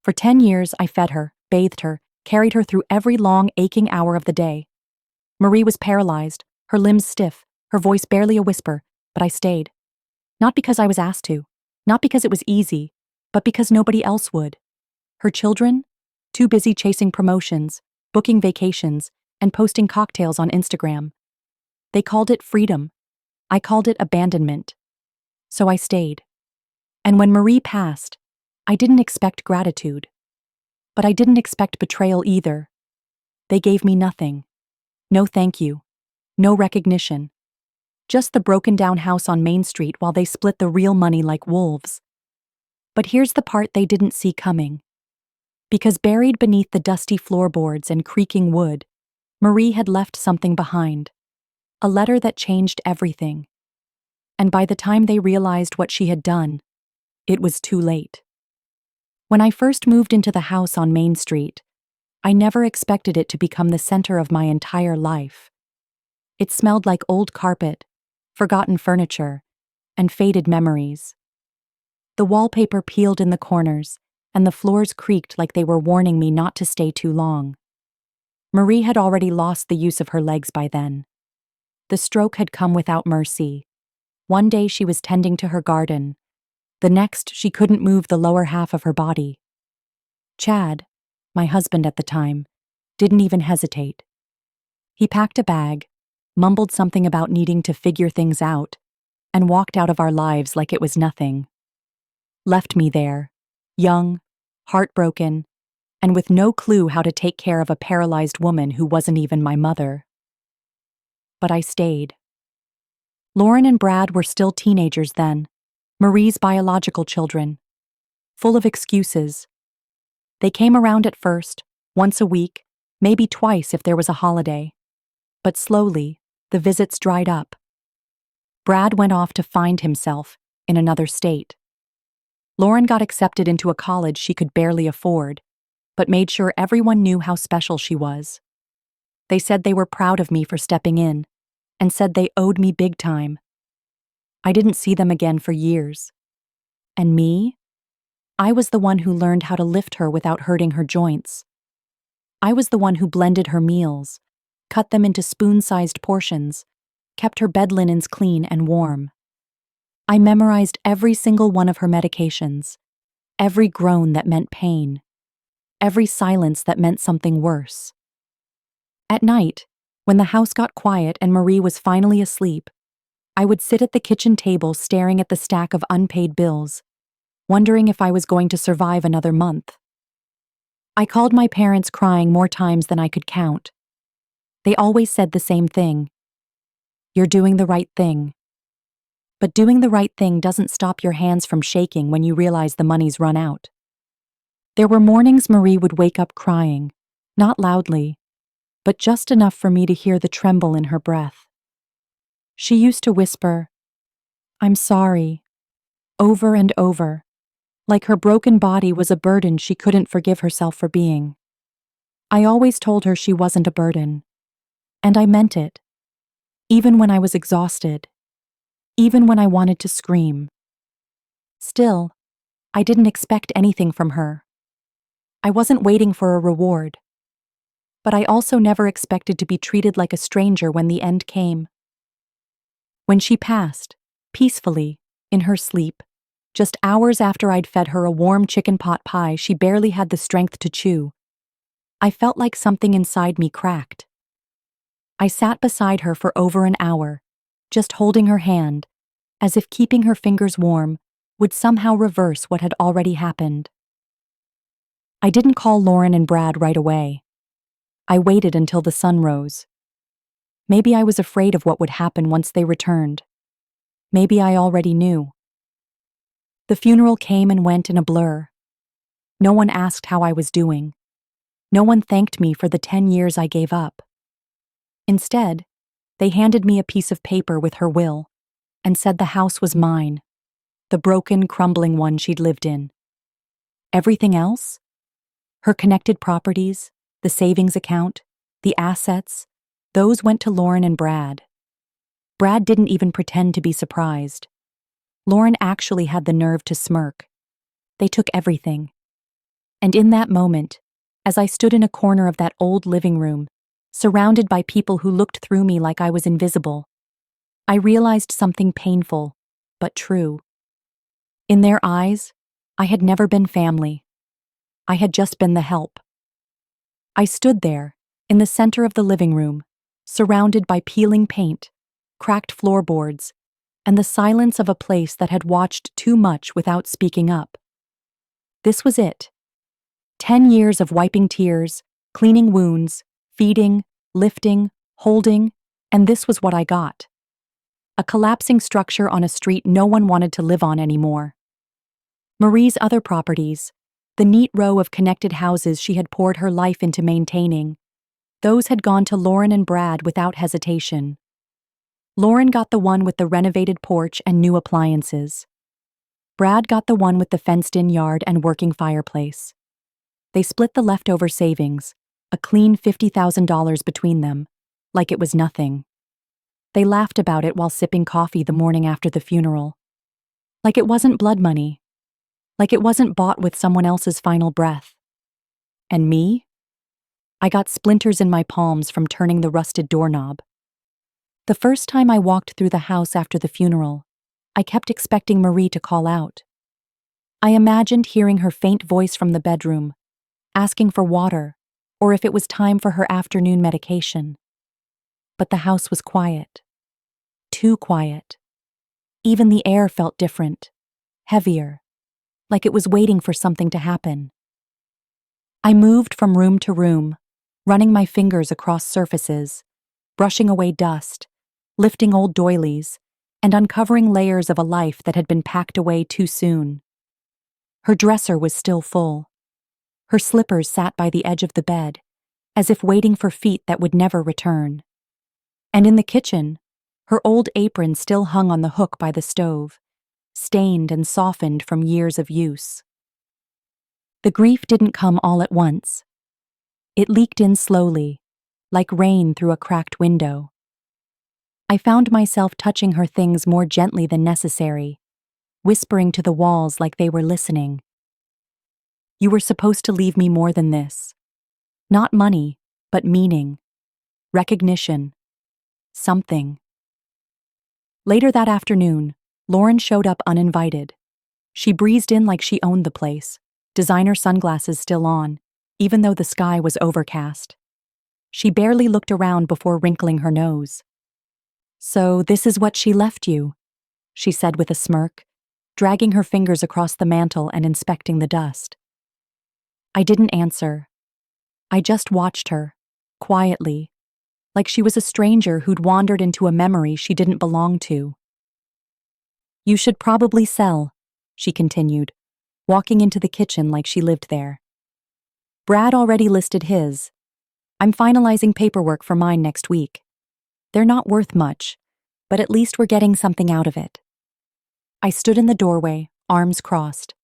For 10 years, I fed her, bathed her, carried her through every long, aching hour of the day. Marie was paralyzed, her limbs stiff, her voice barely a whisper, but I stayed. Not because I was asked to, not because it was easy, but because nobody else would. Her children? Too busy chasing promotions, booking vacations, and posting cocktails on Instagram. They called it freedom. I called it abandonment. So I stayed. And when Marie passed, I didn't expect gratitude. But I didn't expect betrayal either. They gave me nothing. No thank you. No recognition. Just the broken-down house on Main Street while they split the real money like wolves. But here's the part they didn't see coming. Because buried beneath the dusty floorboards and creaking wood, Marie had left something behind. A letter that changed everything. And by the time they realized what she had done, it was too late. When I first moved into the house on Main Street, I never expected it to become the center of my entire life. It smelled like old carpet, forgotten furniture, and faded memories. The wallpaper peeled in the corners, and the floors creaked like they were warning me not to stay too long. Marie had already lost the use of her legs by then. The stroke had come without mercy. One day she was tending to her garden. The next, she couldn't move the lower half of her body. Chad, my husband at the time, didn't even hesitate. He packed a bag, mumbled something about needing to figure things out, and walked out of our lives like it was nothing. Left me there, young, heartbroken, and with no clue how to take care of a paralyzed woman who wasn't even my mother. But I stayed. Lauren and Brad were still teenagers then, Marie's biological children, full of excuses. They came around at first, once a week, maybe twice if there was a holiday. But slowly, the visits dried up. Brad went off to find himself in another state. Lauren got accepted into a college she could barely afford, but made sure everyone knew how special she was. They said they were proud of me for stepping in, and said they owed me big time. I didn't see them again for years. And me? I was the one who learned how to lift her without hurting her joints. I was the one who blended her meals, cut them into spoon-sized portions, kept her bed linens clean and warm. I memorized every single one of her medications, every groan that meant pain, every silence that meant something worse. At night, when the house got quiet and Marie was finally asleep, I would sit at the kitchen table staring at the stack of unpaid bills, wondering if I was going to survive another month. I called my parents crying more times than I could count. They always said the same thing. You're doing the right thing. But doing the right thing doesn't stop your hands from shaking when you realize the money's run out. There were mornings Marie would wake up crying, not loudly, but just enough for me to hear the tremble in her breath. She used to whisper, "I'm sorry," over and over, like her broken body was a burden she couldn't forgive herself for being. I always told her she wasn't a burden, and I meant it, even when I was exhausted, even when I wanted to scream. Still, I didn't expect anything from her. I wasn't waiting for a reward, but I also never expected to be treated like a stranger when the end came. When she passed, peacefully, in her sleep, just hours after I'd fed her a warm chicken pot pie she barely had the strength to chew, I felt like something inside me cracked. I sat beside her for over an hour, just holding her hand, as if keeping her fingers warm would somehow reverse what had already happened. I didn't call Lauren and Brad right away. I waited until the sun rose. Maybe I was afraid of what would happen once they returned. Maybe I already knew. The funeral came and went in a blur. No one asked how I was doing. No one thanked me for the 10 years I gave up. Instead, they handed me a piece of paper with her will and said the house was mine, the broken, crumbling one she'd lived in. Everything else? Her connected properties, the savings account, the assets, those went to Lauren and Brad. Brad didn't even pretend to be surprised. Lauren actually had the nerve to smirk. They took everything. And in that moment, as I stood in a corner of that old living room, surrounded by people who looked through me like I was invisible, I realized something painful, but true. In their eyes, I had never been family. I had just been the help. I stood there, in the center of the living room, surrounded by peeling paint, cracked floorboards, and the silence of a place that had watched too much without speaking up. This was it. 10 years of wiping tears, cleaning wounds, feeding, lifting, holding, and this was what I got. A collapsing structure on a street no one wanted to live on anymore. Marie's other properties, the neat row of connected houses she had poured her life into maintaining, those had gone to Lauren and Brad without hesitation. Lauren got the one with the renovated porch and new appliances. Brad got the one with the fenced-in yard and working fireplace. They split the leftover savings, a clean $50,000 between them, like it was nothing. They laughed about it while sipping coffee the morning after the funeral. Like it wasn't blood money. Like it wasn't bought with someone else's final breath. And me? I got splinters in my palms from turning the rusted doorknob. The first time I walked through the house after the funeral, I kept expecting Marie to call out. I imagined hearing her faint voice from the bedroom, asking for water, or if it was time for her afternoon medication. But the house was quiet. Too quiet. Even the air felt different, heavier, like it was waiting for something to happen. I moved from room to room, running my fingers across surfaces, brushing away dust, lifting old doilies, and uncovering layers of a life that had been packed away too soon. Her dresser was still full. Her slippers sat by the edge of the bed, as if waiting for feet that would never return. And in the kitchen, her old apron still hung on the hook by the stove, stained and softened from years of use. The grief didn't come all at once. It leaked in slowly, like rain through a cracked window. I found myself touching her things more gently than necessary, whispering to the walls like they were listening. You were supposed to leave me more than this. Not money, but meaning, recognition, something. Later that afternoon, Lauren showed up uninvited. She breezed in like she owned the place, designer sunglasses still on, even though the sky was overcast. She barely looked around before wrinkling her nose. So this is what she left you, she said with a smirk, dragging her fingers across the mantel and inspecting the dust. I didn't answer. I just watched her, quietly, like she was a stranger who'd wandered into a memory she didn't belong to. You should probably sell, she continued, walking into the kitchen like she lived there. Brad already listed his. I'm finalizing paperwork for mine next week. They're not worth much, but at least we're getting something out of it. I stood in the doorway, arms crossed.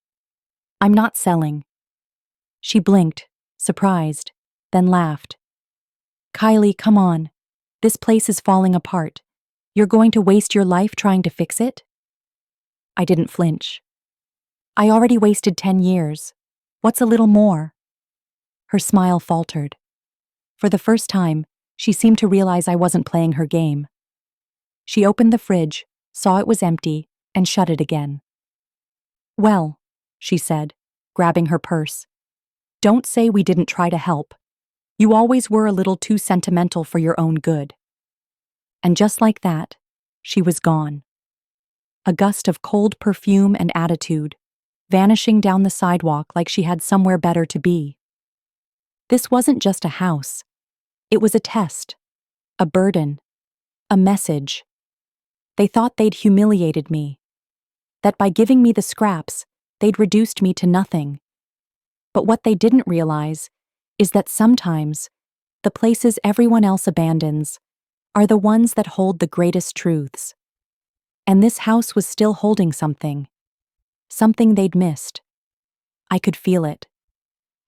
I'm not selling. She blinked, surprised, then laughed. Kylie, come on. This place is falling apart. You're going to waste your life trying to fix it? I didn't flinch. I already wasted 10 years. What's a little more? Her smile faltered. For the first time, she seemed to realize I wasn't playing her game. She opened the fridge, saw it was empty, and shut it again. Well, she said, grabbing her purse, don't say we didn't try to help. You always were a little too sentimental for your own good. And just like that, she was gone. A gust of cold perfume and attitude, vanishing down the sidewalk like she had somewhere better to be. This wasn't just a house. It was a test, a burden, a message. They thought they'd humiliated me, that by giving me the scraps, they'd reduced me to nothing. But what they didn't realize is that sometimes the places everyone else abandons are the ones that hold the greatest truths. And this house was still holding something they'd missed. I could feel it.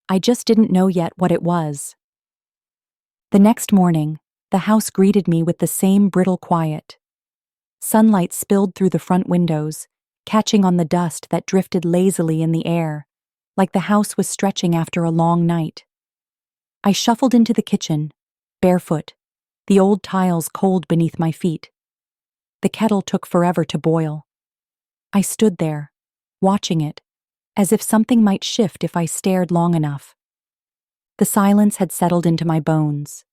I just didn't know yet what it was. The next morning, the house greeted me with the same brittle quiet. Sunlight spilled through the front windows, catching on the dust that drifted lazily in the air, like the house was stretching after a long night. I shuffled into the kitchen, barefoot, the old tiles cold beneath my feet. The kettle took forever to boil. I stood there, watching it, as if something might shift if I stared long enough. The silence had settled into my bones.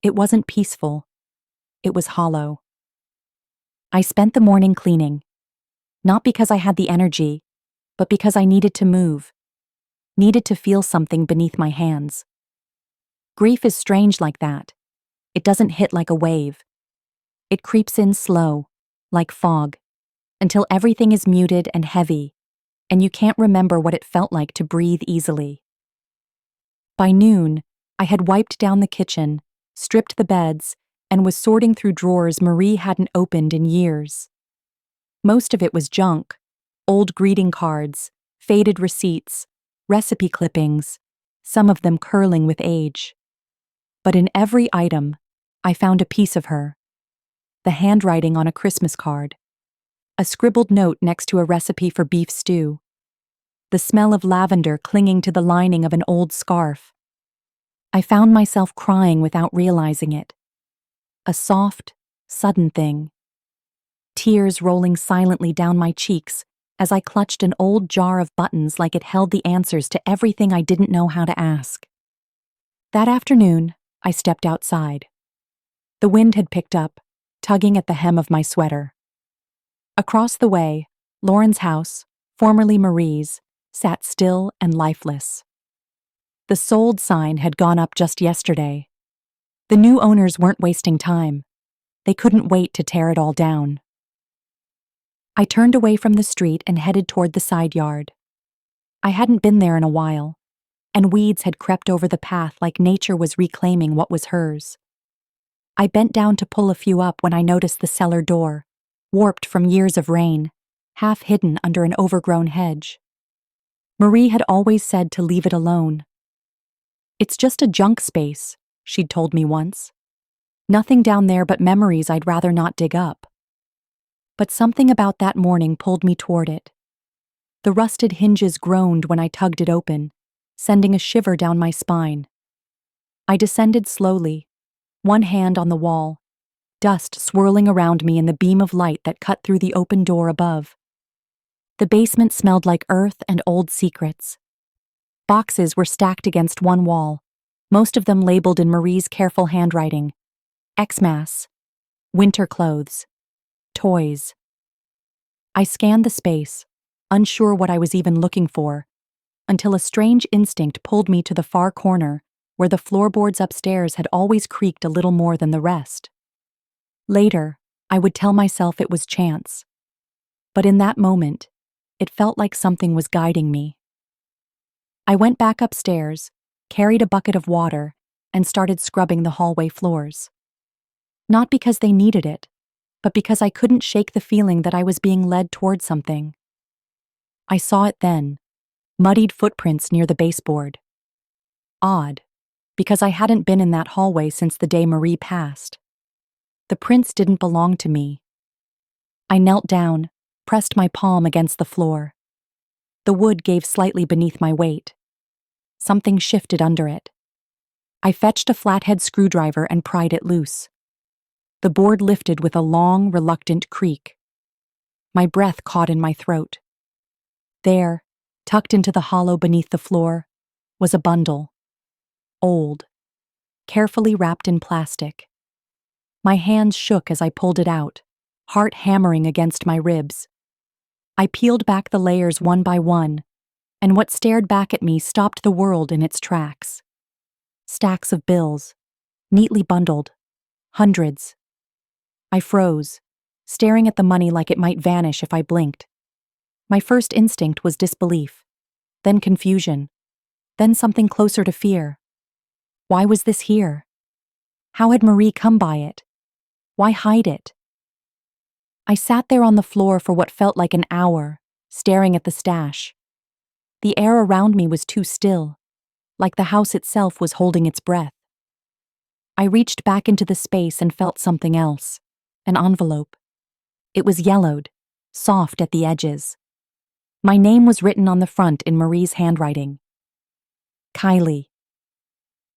It wasn't peaceful. It was hollow. I spent the morning cleaning, not because I had the energy, but because I needed to move, needed to feel something beneath my hands. Grief is strange like that. It doesn't hit like a wave. It creeps in slow, like fog, until everything is muted and heavy, and you can't remember what it felt like to breathe easily. By noon, I had wiped down the kitchen, stripped the beds, and was sorting through drawers Marie hadn't opened in years. Most of it was junk: old greeting cards, faded receipts, recipe clippings, some of them curling with age. But in every item, I found a piece of her. The handwriting on a Christmas card, a scribbled note next to a recipe for beef stew, the smell of lavender clinging to the lining of an old scarf. I found myself crying without realizing it. A soft, sudden thing. Tears rolling silently down my cheeks as I clutched an old jar of buttons like it held the answers to everything I didn't know how to ask. That afternoon, I stepped outside. The wind had picked up, tugging at the hem of my sweater. Across the way, Lauren's house, formerly Marie's, sat still and lifeless. The sold sign had gone up just yesterday. The new owners weren't wasting time. They couldn't wait to tear it all down. I turned away from the street and headed toward the side yard. I hadn't been there in a while, and weeds had crept over the path like nature was reclaiming what was hers. I bent down to pull a few up when I noticed the cellar door, warped from years of rain, half hidden under an overgrown hedge. Marie had always said to leave it alone. "It's just a junk space," she'd told me once. "Nothing down there but memories I'd rather not dig up." But something about that morning pulled me toward it. The rusted hinges groaned when I tugged it open, sending a shiver down my spine. I descended slowly, one hand on the wall, dust swirling around me in the beam of light that cut through the open door above. The basement smelled like earth and old secrets. Boxes were stacked against one wall, most of them labeled in Marie's careful handwriting: Xmas, winter clothes, toys. I scanned the space, unsure what I was even looking for, until a strange instinct pulled me to the far corner where the floorboards upstairs had always creaked a little more than the rest. Later, I would tell myself it was chance. But in that moment, it felt like something was guiding me. I went back upstairs, carried a bucket of water, and started scrubbing the hallway floors. Not because they needed it, but because I couldn't shake the feeling that I was being led toward something. I saw it then, muddied footprints near the baseboard. Odd, because I hadn't been in that hallway since the day Marie passed. The prints didn't belong to me. I knelt down, pressed my palm against the floor. The wood gave slightly beneath my weight. Something shifted under it. I fetched a flathead screwdriver and pried it loose. The board lifted with a long, reluctant creak. My breath caught in my throat. There, tucked into the hollow beneath the floor, was a bundle. Old, carefully wrapped in plastic. My hands shook as I pulled it out, heart hammering against my ribs. I peeled back the layers one by one, and what stared back at me stopped the world in its tracks. Stacks of bills, neatly bundled, hundreds. I froze, staring at the money like it might vanish if I blinked. My first instinct was disbelief, then confusion, then something closer to fear. Why was this here? How had Marie come by it? Why hide it? I sat there on the floor for what felt like an hour, staring at the stash. The air around me was too still, like the house itself was holding its breath. I reached back into the space and felt something else, an envelope. It was yellowed, soft at the edges. My name was written on the front in Marie's handwriting. Kylie.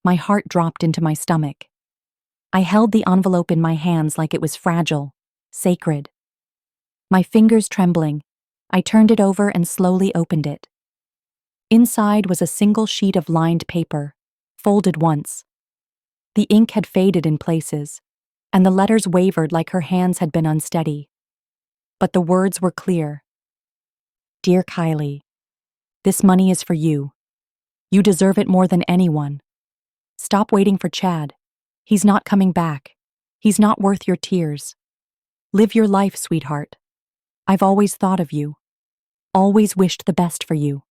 My heart dropped into my stomach. I held the envelope in my hands like it was fragile, sacred. My fingers trembling, I turned it over and slowly opened it. Inside was a single sheet of lined paper, folded once. The ink had faded in places, and the letters wavered like her hands had been unsteady. But the words were clear. Dear Kylie, this money is for you. You deserve it more than anyone. Stop waiting for Chad. He's not coming back. He's not worth your tears. Live your life, sweetheart. I've always thought of you. Always wished the best for you.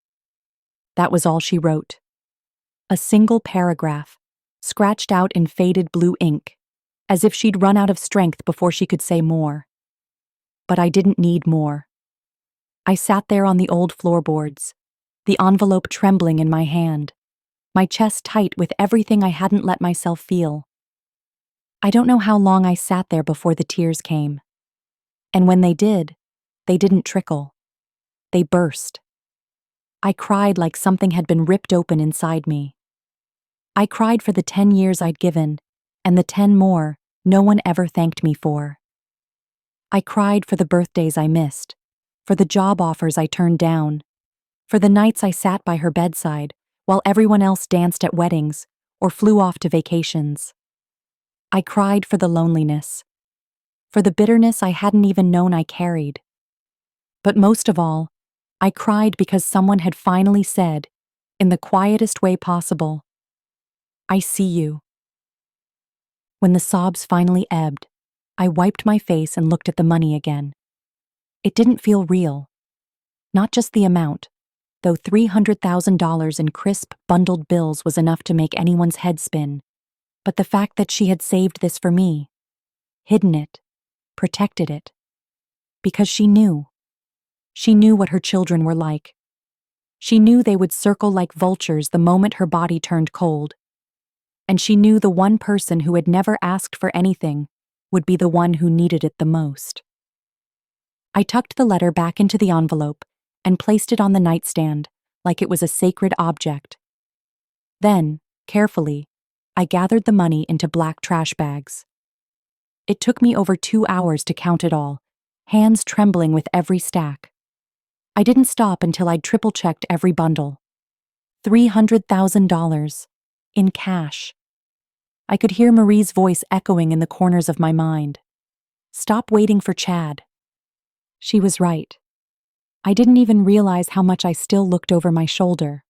That was all she wrote. A single paragraph, scratched out in faded blue ink, as if she'd run out of strength before she could say more. But I didn't need more. I sat there on the old floorboards, the envelope trembling in my hand, my chest tight with everything I hadn't let myself feel. I don't know how long I sat there before the tears came. And when they did, they didn't trickle. They burst. I cried like something had been ripped open inside me. I cried for the 10 years I'd given, and the 10 more no one ever thanked me for. I cried for the birthdays I missed, for the job offers I turned down, for the nights I sat by her bedside while everyone else danced at weddings or flew off to vacations. I cried for the loneliness, for the bitterness I hadn't even known I carried. But most of all, I cried because someone had finally said, in the quietest way possible, I see you. When the sobs finally ebbed, I wiped my face and looked at the money again. It didn't feel real. Not just the amount, though $300,000 in crisp, bundled bills was enough to make anyone's head spin, but the fact that she had saved this for me, hidden it, protected it. Because she knew. She knew what her children were like. She knew they would circle like vultures the moment her body turned cold. And she knew the one person who had never asked for anything would be the one who needed it the most. I tucked the letter back into the envelope and placed it on the nightstand like it was a sacred object. Then, carefully, I gathered the money into black trash bags. It took me over 2 hours to count it all, hands trembling with every stack. I didn't stop until I'd triple-checked every bundle. $300,000. In cash. I could hear Marie's voice echoing in the corners of my mind. Stop waiting for Chad. She was right. I didn't even realize how much I still looked over my shoulder,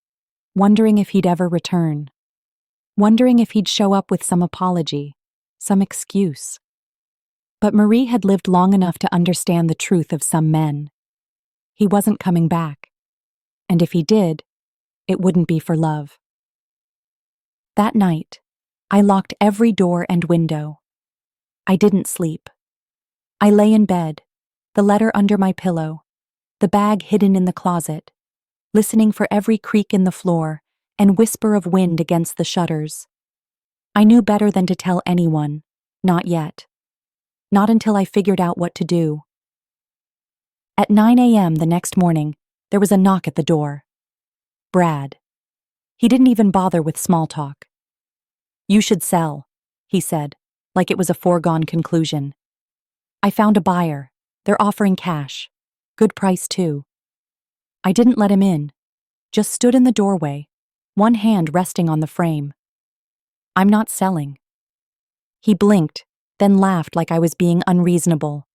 wondering if he'd ever return. Wondering if he'd show up with some apology, some excuse. But Marie had lived long enough to understand the truth of some men. He wasn't coming back. And if he did, it wouldn't be for love. That night, I locked every door and window. I didn't sleep. I lay in bed, the letter under my pillow, the bag hidden in the closet, listening for every creak in the floor and whisper of wind against the shutters. I knew better than to tell anyone, not yet. Not until I figured out what to do. At 9 a.m. the next morning, there was a knock at the door. Brad. He didn't even bother with small talk. You should sell, he said, like it was a foregone conclusion. I found a buyer. They're offering cash. Good price, too. I didn't let him in, just stood in the doorway, one hand resting on the frame. I'm not selling. He blinked, then laughed like I was being unreasonable.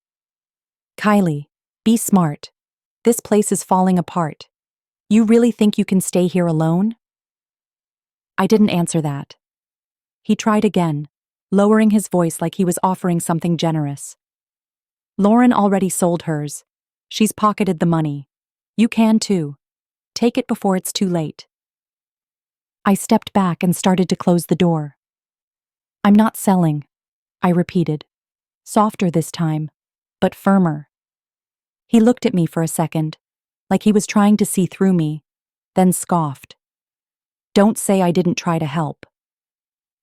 Kylie, be smart. This place is falling apart. You really think you can stay here alone? I didn't answer that. He tried again, lowering his voice like he was offering something generous. Lauren already sold hers. She's pocketed the money. You can too. Take it before it's too late. I stepped back and started to close the door. I'm not selling, I repeated, softer this time, but firmer. He looked at me for a second, like he was trying to see through me, then scoffed. Don't say I didn't try to help.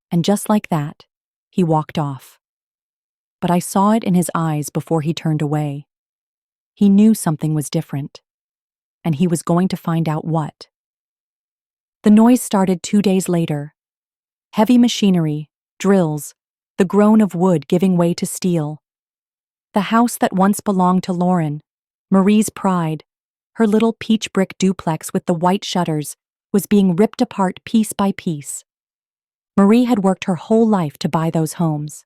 And just like that, he walked off. But I saw it in his eyes before he turned away. He knew something was different. and he was going to find out what. The noise started 2 days later. Heavy machinery, drills, the groan of wood giving way to steel. The house that once belonged to Lauren, Marie's pride, her little peach brick duplex with the white shutters, was being ripped apart piece by piece. Marie had worked her whole life to buy those homes.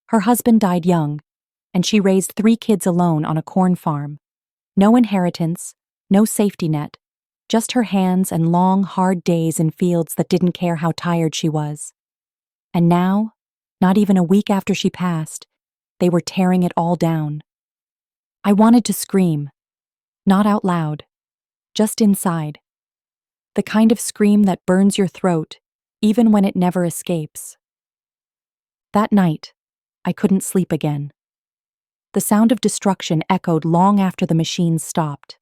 Her husband died young, and she raised 3 kids alone on a corn farm. No inheritance, no safety net, just her hands and long, hard days in fields that didn't care how tired she was. And now, not even a week after she passed, they were tearing it all down. I wanted to scream, not out loud, just inside. The kind of scream that burns your throat, even when it never escapes. That night, I couldn't sleep again. The sound of destruction echoed long after the machines stopped.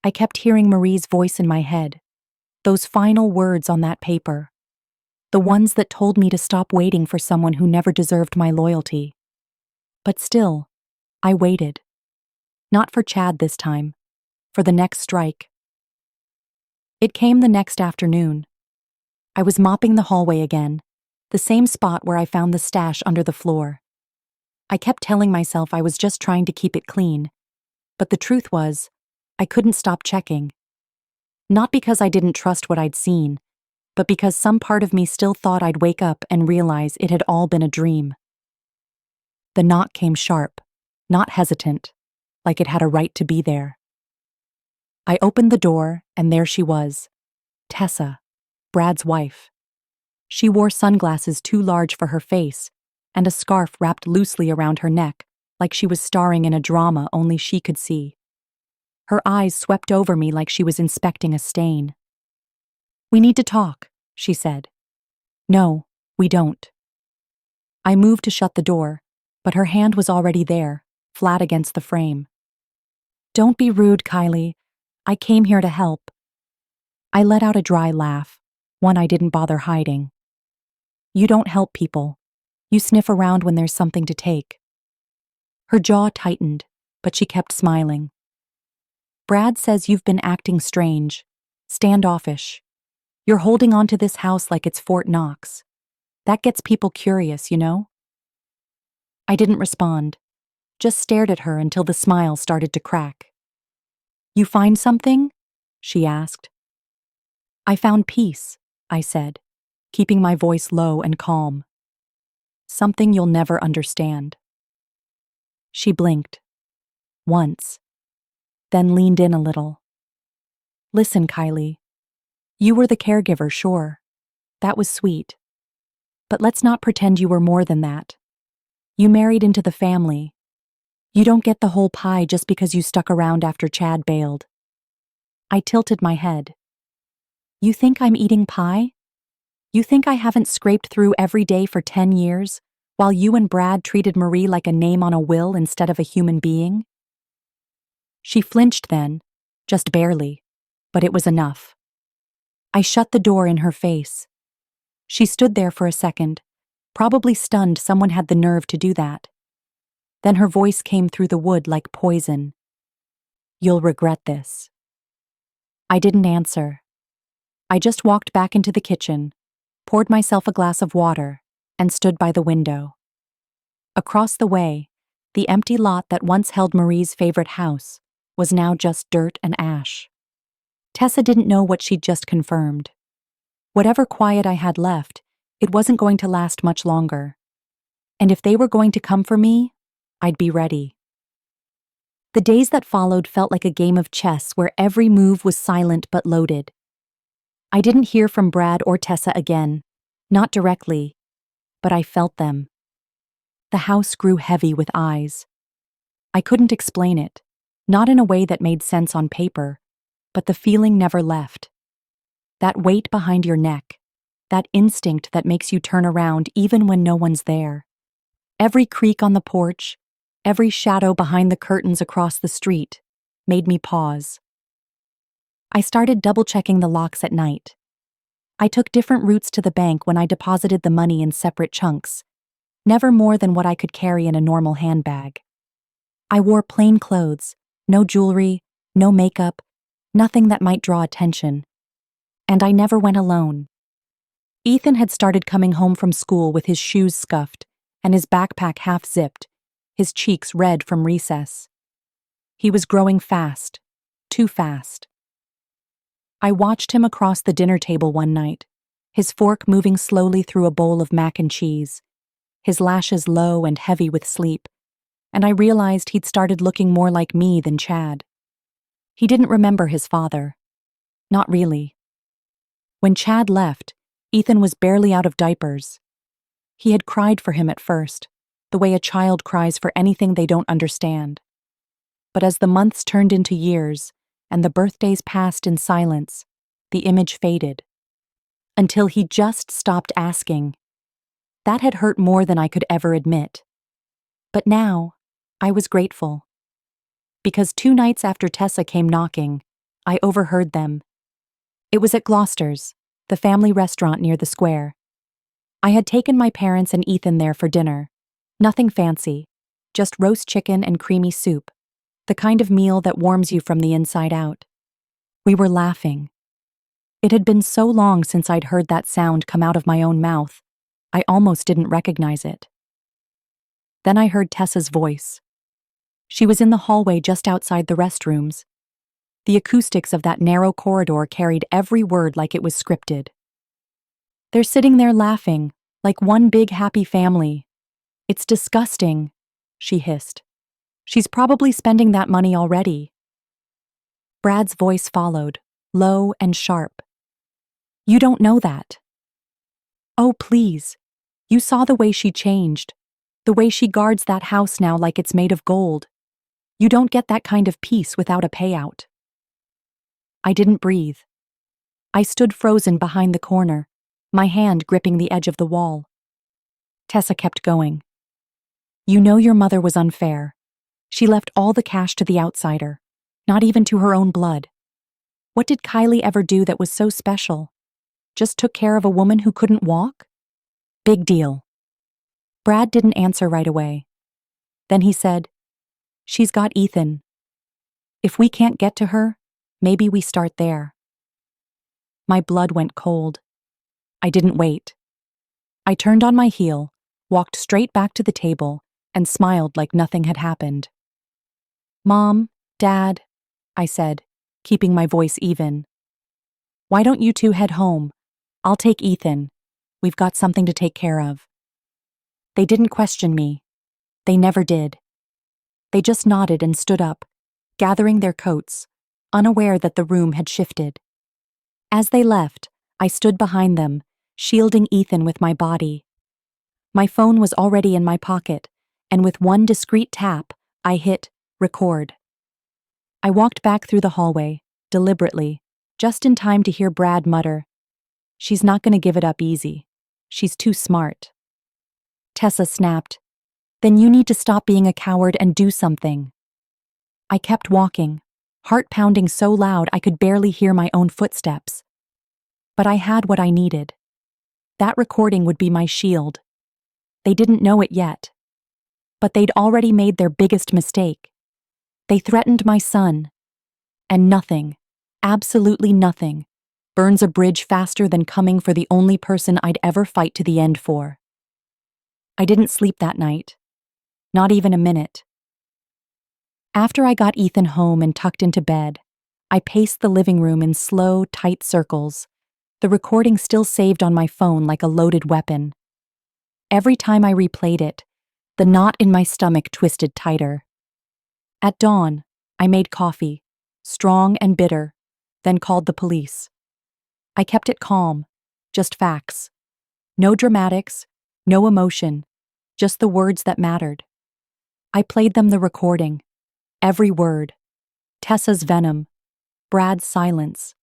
I kept hearing Marie's voice in my head, those final words on that paper, the ones that told me to stop waiting for someone who never deserved my loyalty. But still, I waited. Not for Chad this time, for the next strike. It came the next afternoon. I was mopping the hallway again, the same spot where I found the stash under the floor. I kept telling myself I was just trying to keep it clean, but the truth was, I couldn't stop checking. Not because I didn't trust what I'd seen, but because some part of me still thought I'd wake up and realize it had all been a dream. The knock came sharp, not hesitant, like it had a right to be there. I opened the door, and there she was, Tessa, Brad's wife. She wore sunglasses too large for her face, and a scarf wrapped loosely around her neck, like she was starring in a drama only she could see. Her eyes swept over me like she was inspecting a stain. "We need to talk," she said. "No, we don't." I moved to shut the door, but her hand was already there, flat against the frame. "Don't be rude, Kylie. I came here to help." I let out a dry laugh, one I didn't bother hiding. "You don't help people. You sniff around when there's something to take." Her jaw tightened, but she kept smiling. "Brad says you've been acting strange, standoffish. You're holding on to this house like it's Fort Knox. That gets people curious, you know?" I didn't respond, just stared at her until the smile started to crack. "You find something?" she asked. "I found peace," I said, keeping my voice low and calm. "Something you'll never understand." She blinked. Once. Then leaned in a little. "Listen, Kylie. You were the caregiver, sure. That was sweet. But let's not pretend you were more than that. You married into the family. You don't get the whole pie just because you stuck around after Chad bailed." I tilted my head. "You think I'm eating pie? You think I haven't scraped through every day for 10 years, while you and Brad treated Marie like a name on a will instead of a human being?" She flinched then, just barely, but it was enough. I shut the door in her face. She stood there for a second, probably stunned someone had the nerve to do that. Then her voice came through the wood like poison. "You'll regret this." I didn't answer. I just walked back into the kitchen, poured myself a glass of water, and stood by the window. Across the way, the empty lot that once held Marie's favorite house was now just dirt and ash. Tessa didn't know what she'd just confirmed. Whatever quiet I had left, it wasn't going to last much longer. And if they were going to come for me, I'd be ready. The days that followed felt like a game of chess where every move was silent but loaded. I didn't hear from Brad or Tessa again, not directly, but I felt them. The house grew heavy with eyes. I couldn't explain it, not in a way that made sense on paper, but the feeling never left. That weight behind your neck, that instinct that makes you turn around even when no one's there. Every creak on the porch, every shadow behind the curtains across the street, made me pause. I started double-checking the locks at night. I took different routes to the bank when I deposited the money in separate chunks, never more than what I could carry in a normal handbag. I wore plain clothes, no jewelry, no makeup, nothing that might draw attention. And I never went alone. Ethan had started coming home from school with his shoes scuffed and his backpack half-zipped, his cheeks red from recess. He was growing fast, too fast. I watched him across the dinner table one night, his fork moving slowly through a bowl of mac and cheese, his lashes low and heavy with sleep, and I realized he'd started looking more like me than Chad. He didn't remember his father. Not really. When Chad left, Ethan was barely out of diapers. He had cried for him at first, the way a child cries for anything they don't understand. But as the months turned into years, and the birthdays passed in silence, the image faded. Until he just stopped asking. That had hurt more than I could ever admit. But now, I was grateful. Because 2 nights after Tessa came knocking, I overheard them. It was at Gloucester's, the family restaurant near the square. I had taken my parents and Ethan there for dinner. Nothing fancy, just roast chicken and creamy soup, the kind of meal that warms you from the inside out. We were laughing. It had been so long since I'd heard that sound come out of my own mouth, I almost didn't recognize it. Then I heard Tessa's voice. She was in the hallway just outside the restrooms. The acoustics of that narrow corridor carried every word like it was scripted. They're sitting there laughing, like one big happy family. It's disgusting, she hissed. She's probably spending that money already. Brad's voice followed, low and sharp. You don't know that. Oh, please. You saw the way she changed, the way she guards that house now like it's made of gold. You don't get that kind of peace without a payout. I didn't breathe. I stood frozen behind the corner, my hand gripping the edge of the wall. Tessa kept going. You know your mother was unfair. She left all the cash to the outsider, not even to her own blood. What did Kylie ever do that was so special? Just took care of a woman who couldn't walk? Big deal. Brad didn't answer right away. Then he said, She's got Ethan. If we can't get to her, maybe we start there. My blood went cold. I didn't wait. I turned on my heel, walked straight back to the table, and smiled like nothing had happened. Mom, Dad, I said, keeping my voice even. Why don't you two head home? I'll take Ethan. We've got something to take care of. They didn't question me. They never did. They just nodded and stood up, gathering their coats, unaware that the room had shifted. As they left, I stood behind them, shielding Ethan with my body. My phone was already in my pocket, and with one discreet tap, I hit record. I walked back through the hallway, deliberately, just in time to hear Brad mutter, She's not going to give it up easy. She's too smart. Tessa snapped, Then you need to stop being a coward and do something. I kept walking, heart pounding so loud I could barely hear my own footsteps. But I had what I needed. That recording would be my shield. They didn't know it yet. But they'd already made their biggest mistake. They threatened my son. And nothing, absolutely nothing, burns a bridge faster than coming for the only person I'd ever fight to the end for. I didn't sleep that night. Not even a minute. After I got Ethan home and tucked into bed, I paced the living room in slow, tight circles, the recording still saved on my phone like a loaded weapon. Every time I replayed it, the knot in my stomach twisted tighter. At dawn, I made coffee, strong and bitter, then called the police. I kept it calm, just facts. No dramatics, no emotion, just the words that mattered. I played them the recording, every word, Tessa's venom, Brad's silence,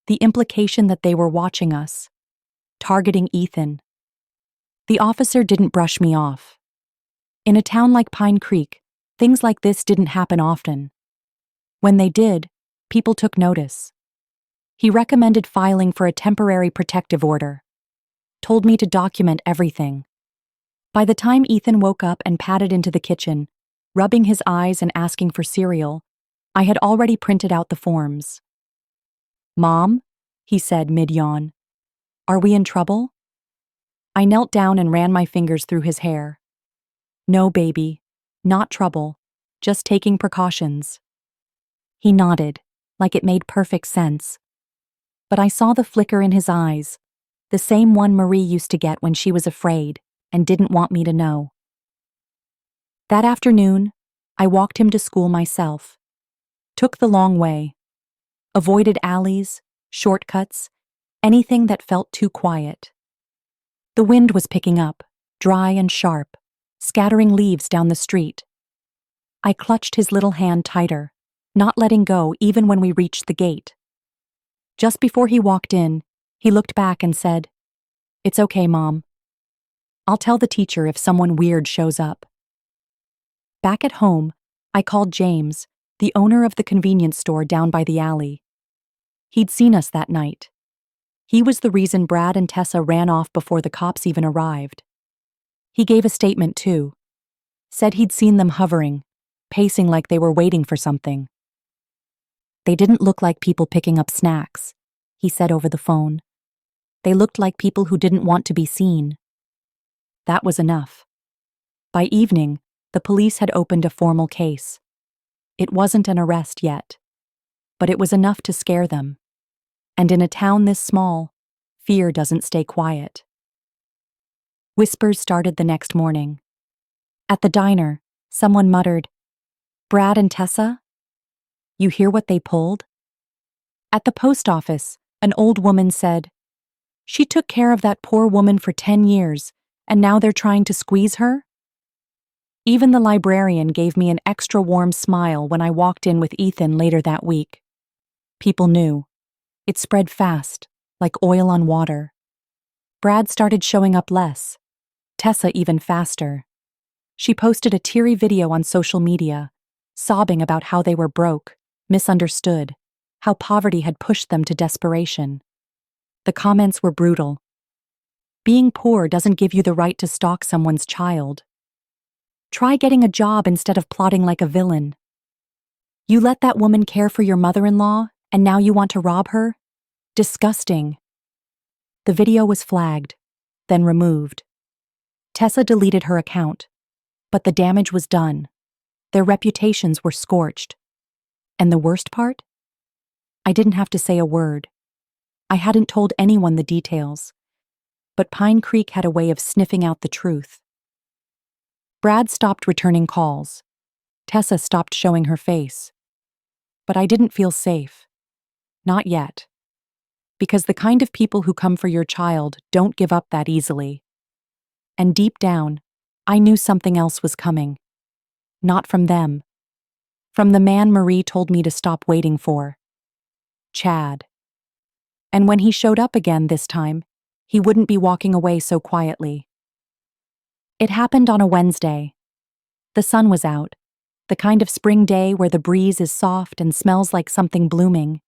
the implication that they were watching us, targeting Ethan. The officer didn't brush me off. In a town like Pine Creek, things like this didn't happen often. When they did, people took notice. He recommended filing for a temporary protective order, told me to document everything. By the time Ethan woke up and padded into the kitchen, rubbing his eyes and asking for cereal, I had already printed out the forms. "Mom?" he said mid-yawn. "Are we in trouble?" I knelt down and ran my fingers through his hair. "No, baby. Not trouble. Just taking precautions." He nodded, like it made perfect sense. But I saw the flicker in his eyes, the same one Marie used to get when she was afraid and didn't want me to know. That afternoon, I walked him to school myself. Took the long way. Avoided alleys, shortcuts, anything that felt too quiet. The wind was picking up, dry and sharp, scattering leaves down the street. I clutched his little hand tighter, not letting go even when we reached the gate. Just before he walked in, he looked back and said, "It's okay, Mom. I'll tell the teacher if someone weird shows up." Back at home, I called James, the owner of the convenience store down by the alley. He'd seen us that night. He was the reason Brad and Tessa ran off before the cops even arrived. He gave a statement too. Said he'd seen them hovering, pacing like they were waiting for something. "They didn't look like people picking up snacks," he said over the phone. "They looked like people who didn't want to be seen." That was enough. By evening, the police had opened a formal case. It wasn't an arrest yet, but it was enough to scare them. And in a town this small, fear doesn't stay quiet. Whispers started the next morning. At the diner, someone muttered, "Brad and Tessa? You hear what they pulled?" At the post office, an old woman said, "She took care of that poor woman for 10 years, and now they're trying to squeeze her?" Even the librarian gave me an extra warm smile when I walked in with Ethan later that week. People knew. It spread fast, like oil on water. Brad started showing up less. Tessa even faster. She posted a teary video on social media, sobbing about how they were broke, misunderstood, how poverty had pushed them to desperation. The comments were brutal. Being poor doesn't give you the right to stalk someone's child. Try getting a job instead of plotting like a villain. You let that woman care for your mother-in-law, and now you want to rob her? Disgusting. The video was flagged, then removed. Tessa deleted her account, but the damage was done. Their reputations were scorched. And the worst part? I didn't have to say a word. I hadn't told anyone the details, but Pine Creek had a way of sniffing out the truth. Brad stopped returning calls. Tessa stopped showing her face. But I didn't feel safe. Not yet. Because the kind of people who come for your child don't give up that easily. And deep down, I knew something else was coming. Not from them. From the man Marie told me to stop waiting for. Chad. And when he showed up again this time, he wouldn't be walking away so quietly. It happened on a Wednesday. The sun was out, the kind of spring day where the breeze is soft and smells like something blooming,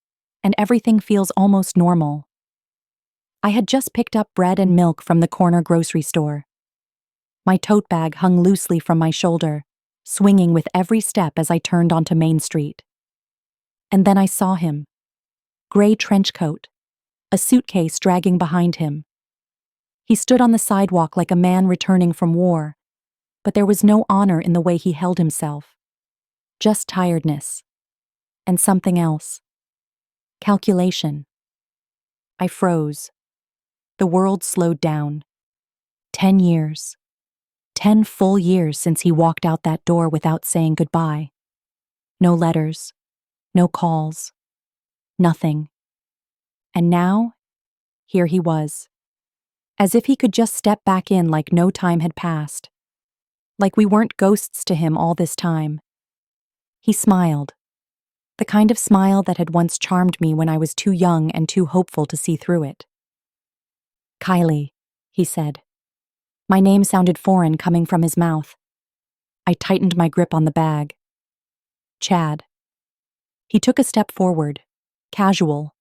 and everything feels almost normal. I had just picked up bread and milk from the corner grocery store. My tote bag hung loosely from my shoulder, swinging with every step as I turned onto Main Street. And then I saw him. Gray trench coat, a suitcase dragging behind him. He stood on the sidewalk like a man returning from war, but there was no honor in the way he held himself. Just tiredness. And something else. Calculation. I froze. The world slowed down. 10 years. 10 full years since he walked out that door without saying goodbye. No letters. No calls. Nothing. And now, here he was. As if he could just step back in like no time had passed. Like we weren't ghosts to him all this time. He smiled. The kind of smile that had once charmed me when I was too young and too hopeful to see through it. "Kylie," he said. My name sounded foreign coming from his mouth. I tightened my grip on the bag. "Chad." He took a step forward, casual,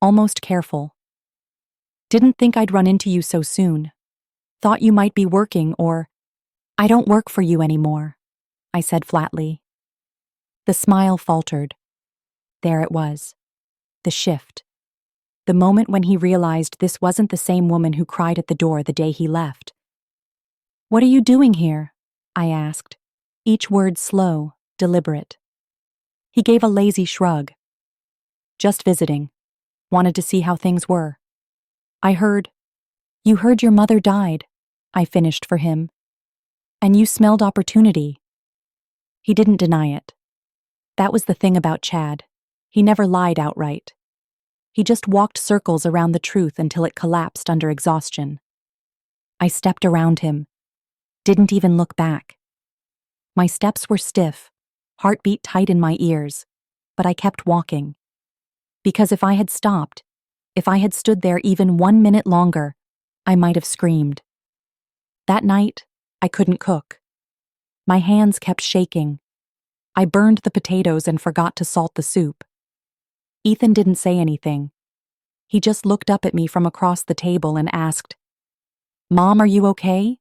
almost careful. "Didn't think I'd run into you so soon. Thought you might be working or—" "I don't work for you anymore," I said flatly. The smile faltered. There it was. The shift. the moment when he realized this wasn't the same woman who cried at the door the day he left. "What are you doing here?" I asked, each word slow, deliberate. He gave a lazy shrug. "Just visiting. Wanted to see how things were." You heard your mother died," I finished for him. "And you smelled opportunity." He didn't deny it. That was the thing about Chad. He never lied outright. He just walked circles around the truth until it collapsed under exhaustion. I stepped around him. Didn't even look back. My steps were stiff, heartbeat tight in my ears, but I kept walking. Because if I had stopped, if I had stood there even 1 minute longer, I might have screamed. That night, I couldn't cook. My hands kept shaking. I burned the potatoes and forgot to salt the soup. Ethan didn't say anything. He just looked up at me from across the table and asked, "Mom, are you okay?"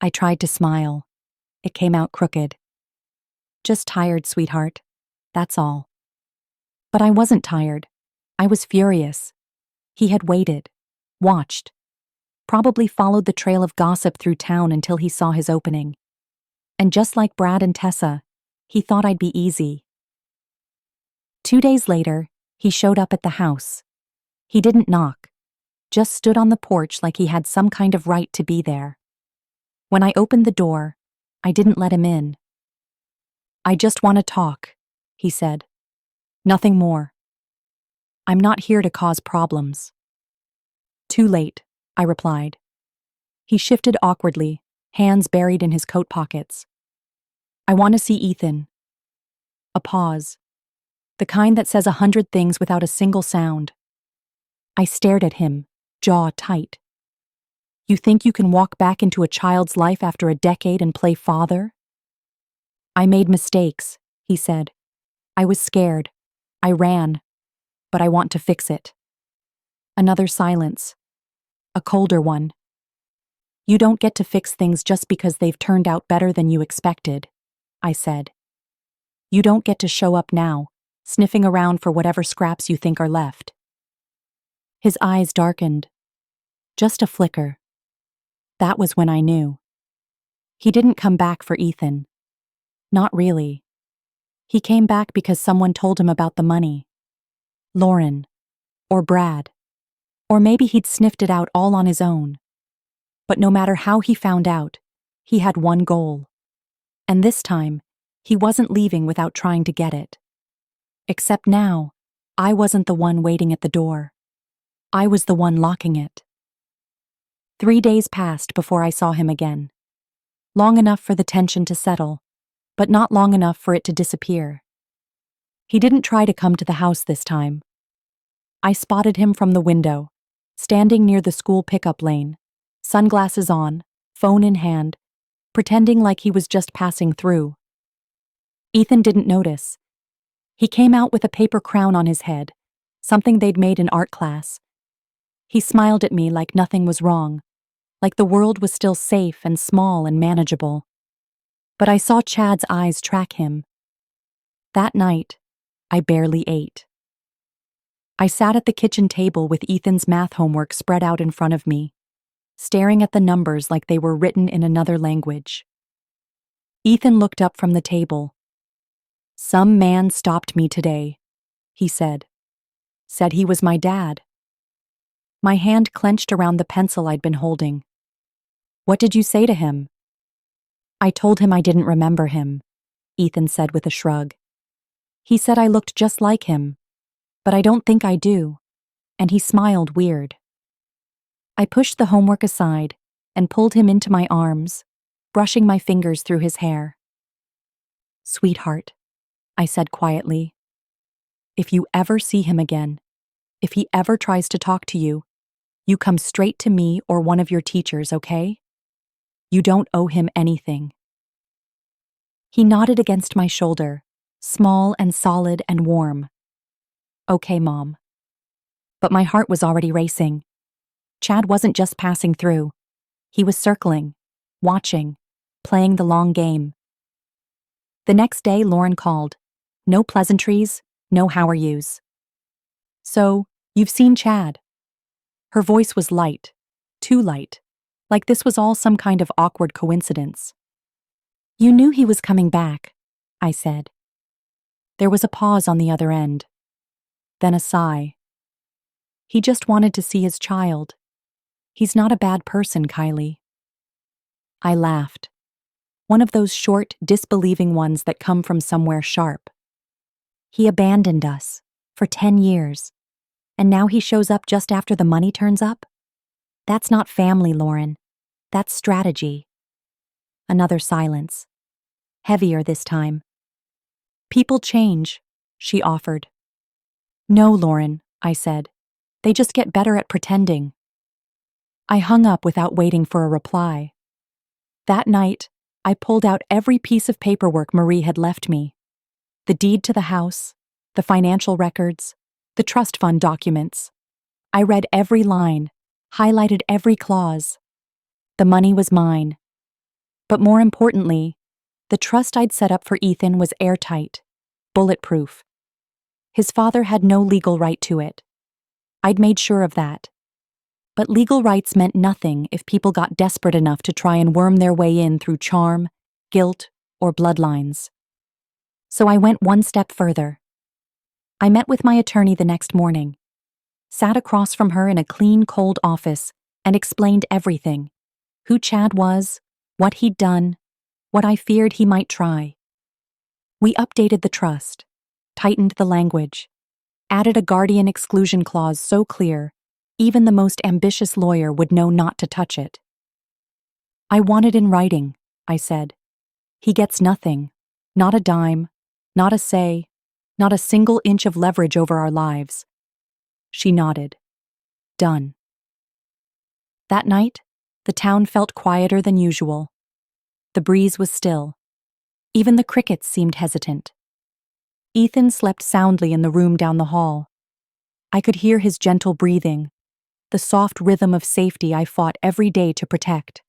I tried to smile. It came out crooked. "Just tired, sweetheart. That's all." But I wasn't tired. I was furious. He had waited, watched, probably followed the trail of gossip through town until he saw his opening. And just like Brad and Tessa, he thought I'd be easy. 2 days later, he showed up at the house. He didn't knock, just stood on the porch like he had some kind of right to be there. When I opened the door, I didn't let him in. "I just want to talk," he said. "Nothing more. I'm not here to cause problems." "Too late," I replied. He shifted awkwardly, hands buried in his coat pockets. "I want to see Ethan." A pause. The kind that says 100 things without a single sound. I stared at him, jaw tight. "You think you can walk back into a child's life after a decade and play father?" "I made mistakes," he said. "I was scared. I ran. But I want to fix it." Another silence. A colder one. "You don't get to fix things just because they've turned out better than you expected," I said. "You don't get to show up now, sniffing around for whatever scraps you think are left." His eyes darkened. Just a flicker. That was when I knew. He didn't come back for Ethan. Not really. He came back because someone told him about the money. Lauren. Or Brad. Or maybe he'd sniffed it out all on his own. But no matter how he found out, he had one goal. And this time, he wasn't leaving without trying to get it. Except now, I wasn't the one waiting at the door. I was the one locking it. 3 days passed before I saw him again. Long enough for the tension to settle, but not long enough for it to disappear. He didn't try to come to the house this time. I spotted him from the window, standing near the school pickup lane, sunglasses on, phone in hand, pretending like he was just passing through. Ethan didn't notice. He came out with a paper crown on his head, something they'd made in art class. He smiled at me like nothing was wrong, like the world was still safe and small and manageable. But I saw Chad's eyes track him. That night, I barely ate. I sat at the kitchen table with Ethan's math homework spread out in front of me, staring at the numbers like they were written in another language. Ethan looked up from the table. "Some man stopped me today," he said. "Said he was my dad." My hand clenched around the pencil I'd been holding. "What did you say to him?" "I told him I didn't remember him," Ethan said with a shrug. "He said I looked just like him, but I don't think I do," and he smiled weird. I pushed the homework aside and pulled him into my arms, brushing my fingers through his hair. "Sweetheart," I said quietly, "if you ever see him again, if he ever tries to talk to you, you come straight to me or one of your teachers, okay? You don't owe him anything." He nodded against my shoulder, small and solid and warm. "Okay, Mom." But my heart was already racing. Chad wasn't just passing through. He was circling, watching, playing the long game. The next day, Lauren called. No pleasantries, no how are yous. "So, You've seen Chad. Her voice was light, too light, like this was all some kind of awkward coincidence. You knew he was coming back, I said. There was a pause on the other end, then a sigh. He just wanted to see his child. He's not a bad person, Kylie. I laughed. One of those short, disbelieving ones that come from somewhere sharp. He abandoned us for 10 years, and now he shows up just after the money turns up? That's not family, Lauren. That's strategy. Another silence. Heavier this time. People change, she offered. No, Lauren, I said. They just get better at pretending. I hung up without waiting for a reply. That night, I pulled out every piece of paperwork Marie had left me. The deed to the house, the financial records, the trust fund documents. I read every line, highlighted every clause. The money was mine. But more importantly, the trust I'd set up for Ethan was airtight, bulletproof. His father had no legal right to it. I'd made sure of that. But legal rights meant nothing if people got desperate enough to try and worm their way in through charm, guilt, or bloodlines. So I went one step further. I met with my attorney the next morning, sat across from her in a clean, cold office, and explained everything. Who Chad was, what he'd done, what I feared he might try. We updated the trust, tightened the language, added a guardian exclusion clause so clear, even the most ambitious lawyer would know not to touch it. I want it in writing, I said. He gets nothing, not a dime, not a say, not a single inch of leverage over our lives. She nodded. Done. That night, the town felt quieter than usual. The breeze was still. Even the crickets seemed hesitant. Ethan slept soundly in the room down the hall. I could hear his gentle breathing, the soft rhythm of safety I fought every day to protect.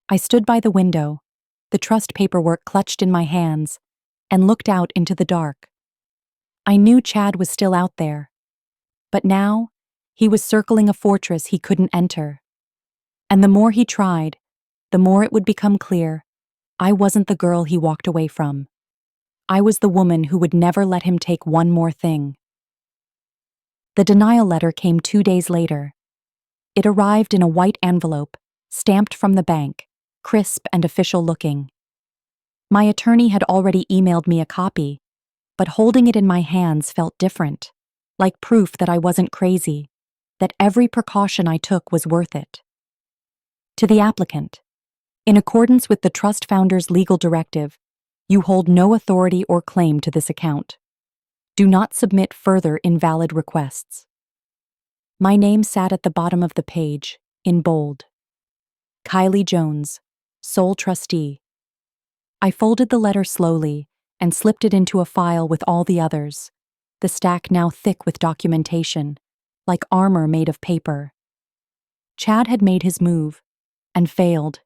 I stood by the window, the trust paperwork clutched in my hands, and looked out into the dark. I knew Chad was still out there, but now he was circling a fortress he couldn't enter. And the more he tried, the more it would become clear I wasn't the girl he walked away from. I was the woman who would never let him take one more thing. The denial letter came 2 days later. It arrived in a white envelope, stamped from the bank, crisp and official looking. My attorney had already emailed me a copy, but holding it in my hands felt different, like proof that I wasn't crazy, that every precaution I took was worth it. To the applicant, in accordance with the trust founder's legal directive, you hold no authority or claim to this account. Do not submit further invalid requests. My name sat at the bottom of the page, in bold. Kylie Jones, sole trustee. I folded the letter slowly and slipped it into a file with all the others, the stack now thick with documentation, like armor made of paper. Chad had made his move, and failed.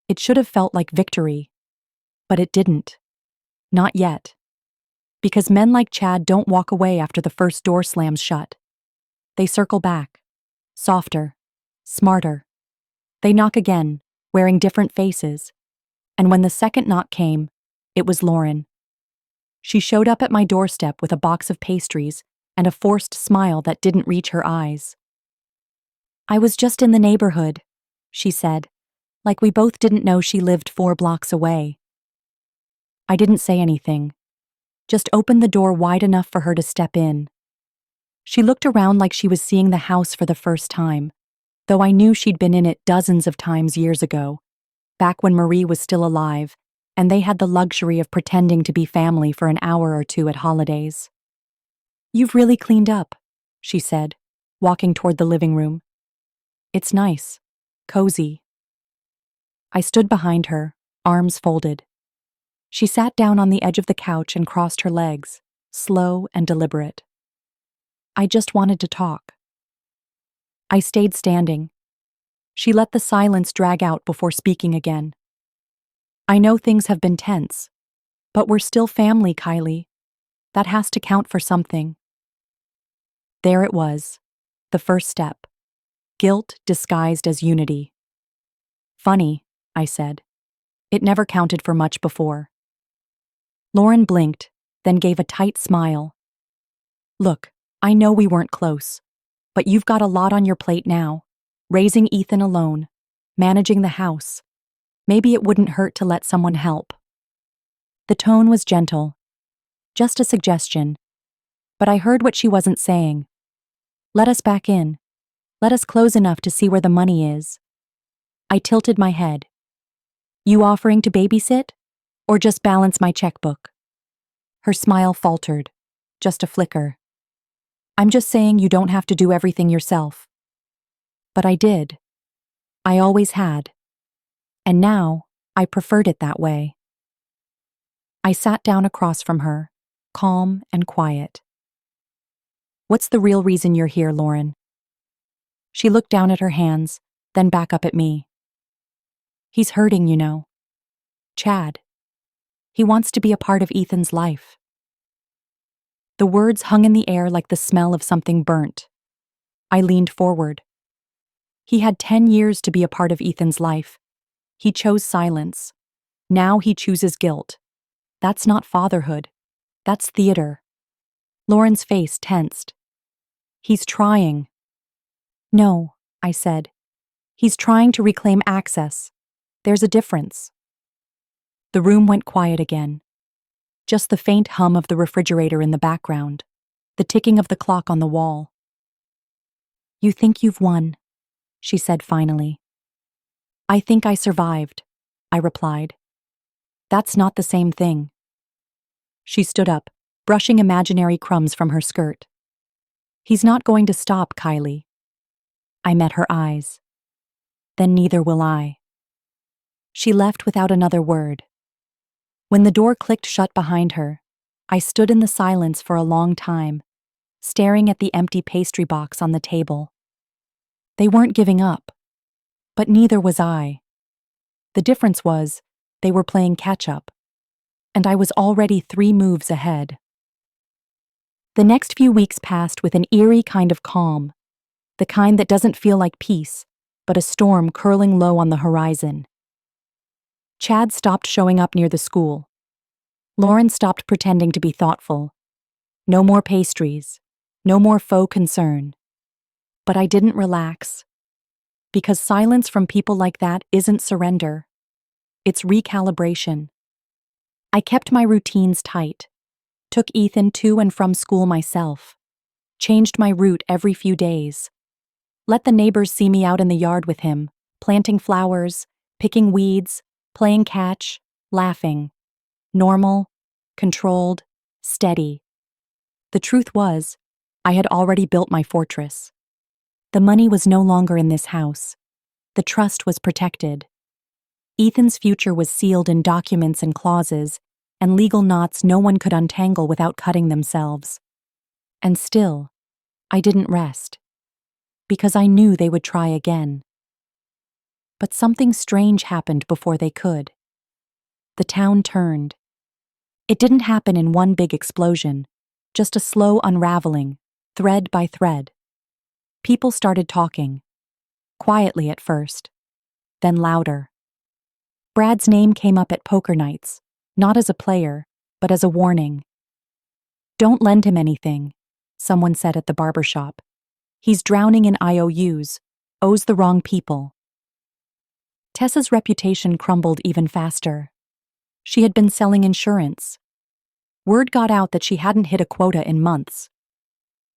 It should have felt like victory, but it didn't. Not yet. Because men like Chad don't walk away after the first door slams shut. They circle back, softer, smarter. They knock again, wearing different faces, and when the second knock came, it was Lauren. She showed up at my doorstep with a box of pastries and a forced smile that didn't reach her eyes. I was just in the neighborhood, she said, like we both didn't know she lived 4 blocks away. I didn't say anything, just opened the door wide enough for her to step in. She looked around like she was seeing the house for the first time, though I knew she'd been in it dozens of times years ago, back when Marie was still alive, and they had the luxury of pretending to be family for an hour or two at holidays. You've really cleaned up, she said, walking toward the living room. It's nice, cozy. I stood behind her, arms folded. She sat down on the edge of the couch and crossed her legs, slow and deliberate. I just wanted to talk. I stayed standing. She let the silence drag out before speaking again. I know things have been tense, but we're still family, Kylie. That has to count for something. There it was, the first step. Guilt disguised as unity. Funny, I said. It never counted for much before. Lauren blinked, then gave a tight smile. Look, I know we weren't close, but you've got a lot on your plate now. Raising Ethan alone, managing the house. Maybe it wouldn't hurt to let someone help. The tone was gentle, just a suggestion. But I heard what she wasn't saying. Let us back in. Let us close enough to see where the money is. I tilted my head. You offering to babysit? Or just balance my checkbook? Her smile faltered, just a flicker. I'm just saying you don't have to do everything yourself. But I did. I always had. And now, I preferred it that way. I sat down across from her, calm and quiet. What's the real reason you're here, Lauren? She looked down at her hands, then back up at me. He's hurting, you know. Chad. He wants to be a part of Ethan's life. The words hung in the air like the smell of something burnt. I leaned forward. He had 10 years to be a part of Ethan's life. He chose silence. Now he chooses guilt. That's not fatherhood. That's theater. Lauren's face tensed. He's trying. No, I said. He's trying to reclaim access. There's a difference. The room went quiet again. Just the faint hum of the refrigerator in the background, the ticking of the clock on the wall. You think you've won, she said finally. I think I survived, I replied. That's not the same thing. She stood up, brushing imaginary crumbs from her skirt. He's not going to stop, Kylie. I met her eyes. Then neither will I. She left without another word. When the door clicked shut behind her, I stood in the silence for a long time, staring at the empty pastry box on the table. They weren't giving up, but neither was I. The difference was, they were playing catch-up, and I was already 3 moves ahead. The next few weeks passed with an eerie kind of calm, the kind that doesn't feel like peace, but a storm curling low on the horizon. Chad stopped showing up near the school. Lauren stopped pretending to be thoughtful. No more pastries, no more faux concern. But I didn't relax. Because silence from people like that isn't surrender. It's recalibration. I kept my routines tight, took Ethan to and from school myself, changed my route every few days, let the neighbors see me out in the yard with him, planting flowers, picking weeds, playing catch, laughing. Normal, controlled, steady. The truth was, I had already built my fortress. The money was no longer in this house. The trust was protected. Ethan's future was sealed in documents and clauses, and legal knots no one could untangle without cutting themselves. And still, I didn't rest. Because I knew they would try again. But something strange happened before they could. The town turned. It didn't happen in one big explosion, just a slow unraveling, thread by thread. People started talking. Quietly at first, then louder. Brad's name came up at poker nights, not as a player, but as a warning. Don't lend him anything, someone said at the barber shop. He's drowning in IOUs, owes the wrong people. Tessa's reputation crumbled even faster. She had been selling insurance. Word got out that she hadn't hit a quota in months.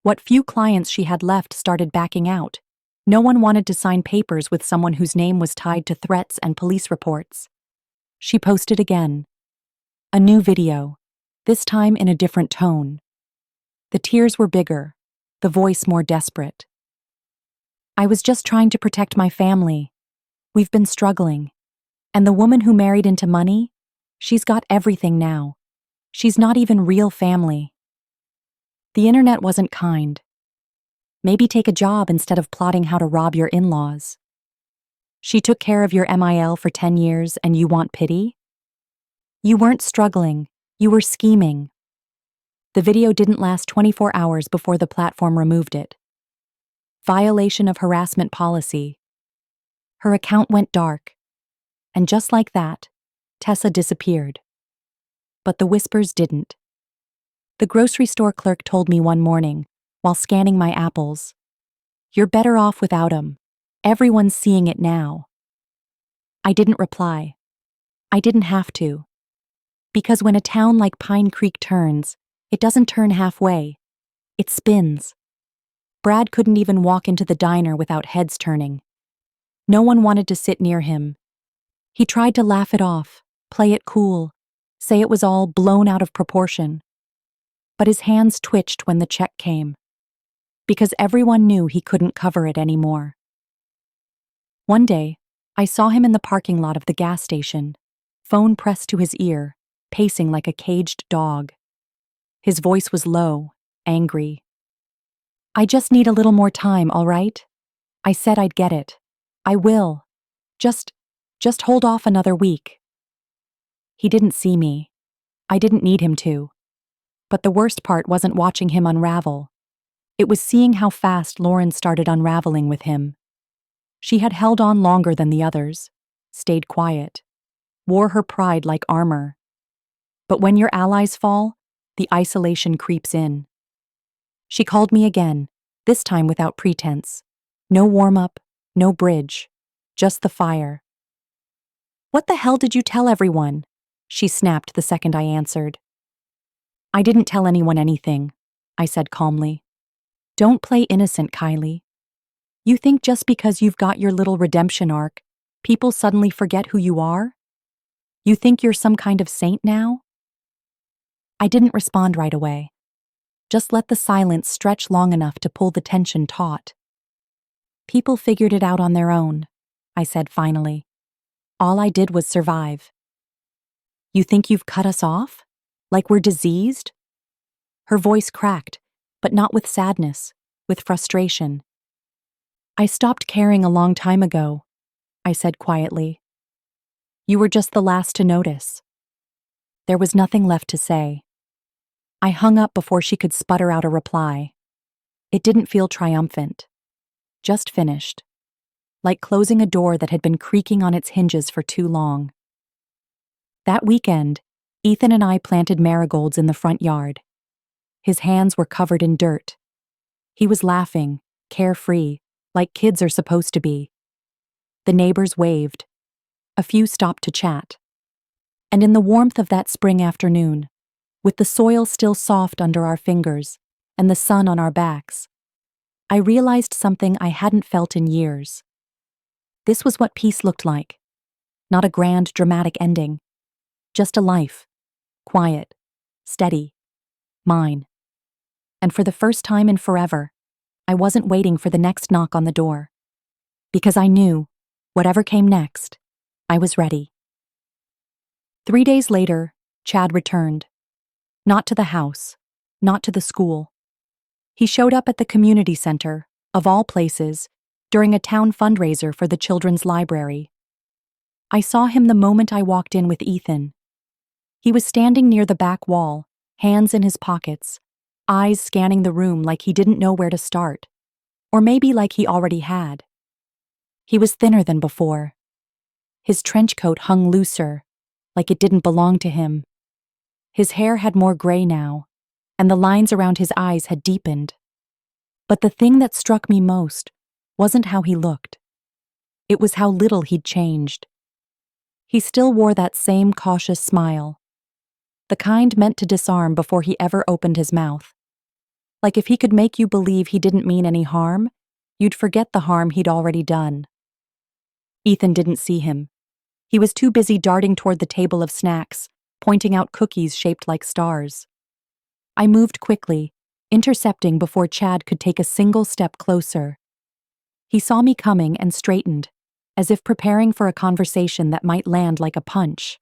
What few clients she had left started backing out. No one wanted to sign papers with someone whose name was tied to threats and police reports. She posted again. A new video, this time in a different tone. The tears were bigger, the voice more desperate. I was just trying to protect my family. We've been struggling. And the woman who married into money, she's got everything now. She's not even real family. The internet wasn't kind. Maybe take a job instead of plotting how to rob your in-laws. She took care of your MIL for 10 years and you want pity? You weren't struggling, you were scheming. The video didn't last 24 hours before the platform removed it. Violation of harassment policy. Her account went dark. And just like that, Tessa disappeared. But the whispers didn't. The grocery store clerk told me one morning, while scanning my apples, "You're better off without 'em. Everyone's seeing it now." I didn't reply. I didn't have to. Because when a town like Pine Creek turns, it doesn't turn halfway. It spins. Brad couldn't even walk into the diner without heads turning. No one wanted to sit near him. He tried to laugh it off, play it cool, say it was all blown out of proportion. But his hands twitched when the check came. Because everyone knew he couldn't cover it anymore. One day, I saw him in the parking lot of the gas station, phone pressed to his ear, pacing like a caged dog. His voice was low, angry. "I just need a little more time, all right? I said I'd get it. I will. Just hold off another week." He didn't see me. I didn't need him to. But the worst part wasn't watching him unravel. It was seeing how fast Lauren started unraveling with him. She had held on longer than the others, stayed quiet, wore her pride like armor. But when your allies fall, the isolation creeps in. She called me again, this time without pretense. No warm-up, no bridge, just the fire. "What the hell did you tell everyone?" she snapped the second I answered. "I didn't tell anyone anything," I said calmly. "Don't play innocent, Kylie. You think just because you've got your little redemption arc, people suddenly forget who you are? You think you're some kind of saint now?" I didn't respond right away. Just let the silence stretch long enough to pull the tension taut. "People figured it out on their own," I said finally. "All I did was survive." "You think you've cut us off? Like we're diseased?" Her voice cracked, but not with sadness, with frustration. "I stopped caring a long time ago," I said quietly. "You were just the last to notice." There was nothing left to say. I hung up before she could sputter out a reply. It didn't feel triumphant. Just finished. Like closing a door that had been creaking on its hinges for too long. That weekend, Ethan and I planted marigolds in the front yard. His hands were covered in dirt. He was laughing, carefree, like kids are supposed to be. The neighbors waved. A few stopped to chat. And in the warmth of that spring afternoon, with the soil still soft under our fingers and the sun on our backs, I realized something I hadn't felt in years. This was what peace looked like. Not a grand, dramatic ending. Just a life. Quiet. Steady. Mine. And for the first time in forever, I wasn't waiting for the next knock on the door. Because I knew, whatever came next, I was ready. 3 days later, Chad returned. Not to the house, not to the school. He showed up at the community center, of all places, during a town fundraiser for the children's library. I saw him the moment I walked in with Ethan. He was standing near the back wall, hands in his pockets, eyes scanning the room like he didn't know where to start, or maybe like he already had. He was thinner than before. His trench coat hung looser, like it didn't belong to him. His hair had more gray now, and the lines around his eyes had deepened. But the thing that struck me most wasn't how he looked. It was how little he'd changed. He still wore that same cautious smile, the kind meant to disarm before he ever opened his mouth. Like if he could make you believe he didn't mean any harm, you'd forget the harm he'd already done. Ethan didn't see him. He was too busy darting toward the table of snacks, pointing out cookies shaped like stars. I moved quickly, intercepting before Chad could take a single step closer. He saw me coming and straightened, as if preparing for a conversation that might land like a punch.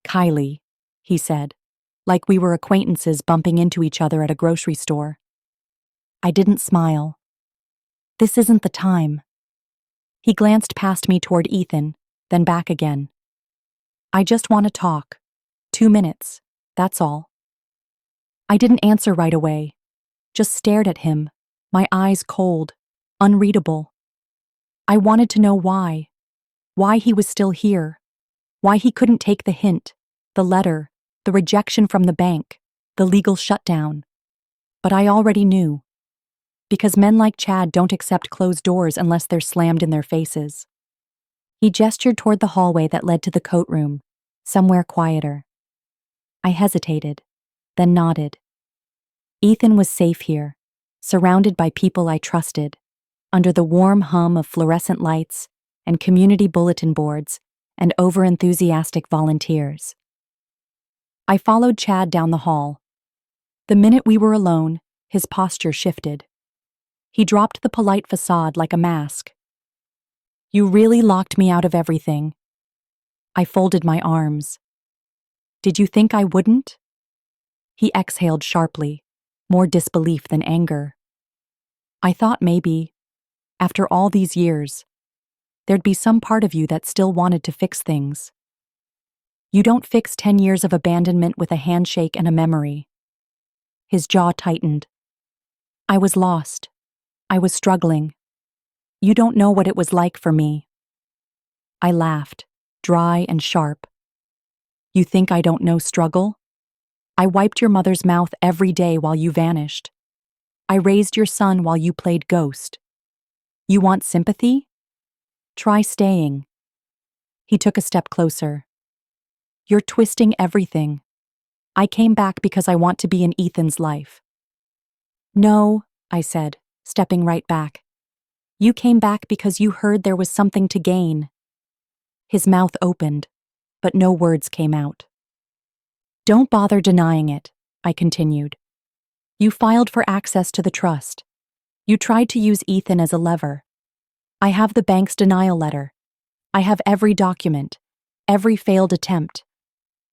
"Kylie," he said, like we were acquaintances bumping into each other at a grocery store. I didn't smile. "This isn't the time." He glanced past me toward Ethan, then back again. "I just want to talk. 2 minutes, that's all." I didn't answer right away, just stared at him, my eyes cold, unreadable. I wanted to know why he was still here, why he couldn't take the hint, the letter, the rejection from the bank, the legal shutdown. But I already knew. Because men like Chad don't accept closed doors unless they're slammed in their faces. He gestured toward the hallway that led to the coat room, somewhere quieter. I hesitated, then nodded. Ethan was safe here, surrounded by people I trusted, under the warm hum of fluorescent lights and community bulletin boards and overenthusiastic volunteers. I followed Chad down the hall. The minute we were alone, his posture shifted. He dropped the polite facade like a mask. "You really locked me out of everything." I folded my arms. "Did you think I wouldn't?" He exhaled sharply, more disbelief than anger. "I thought maybe, after all these years, there'd be some part of you that still wanted to fix things. You don't fix 10 years of abandonment with a handshake and a memory." His jaw tightened. "I was lost. I was struggling. You don't know what it was like for me." I laughed, dry and sharp. "You think I don't know struggle? I wiped your mother's mouth every day while you vanished. I raised your son while you played ghost. You want sympathy? Try staying." He took a step closer. "You're twisting everything. I came back because I want to be in Ethan's life." "No," I said, stepping right back. "You came back because you heard there was something to gain." His mouth opened, but no words came out. "Don't bother denying it," I continued. "You filed for access to the trust. You tried to use Ethan as a lever. I have the bank's denial letter. I have every document, every failed attempt.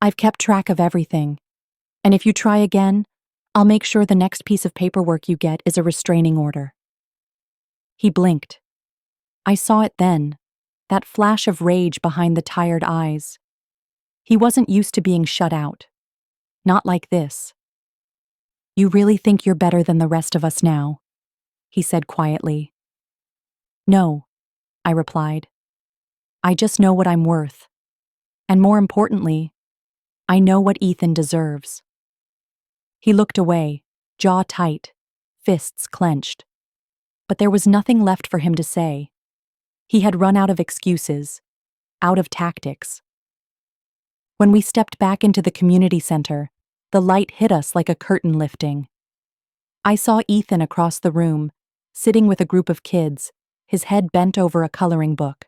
I've kept track of everything. And if you try again, I'll make sure the next piece of paperwork you get is a restraining order." He blinked. I saw it then, that flash of rage behind the tired eyes. He wasn't used to being shut out. Not like this. "You really think you're better than the rest of us now?" he said quietly. "No," I replied. "I just know what I'm worth. And more importantly, I know what Ethan deserves." He looked away, jaw tight, fists clenched. But there was nothing left for him to say. He had run out of excuses, out of tactics. When we stepped back into the community center, the light hit us like a curtain lifting. I saw Ethan across the room, sitting with a group of kids, his head bent over a coloring book.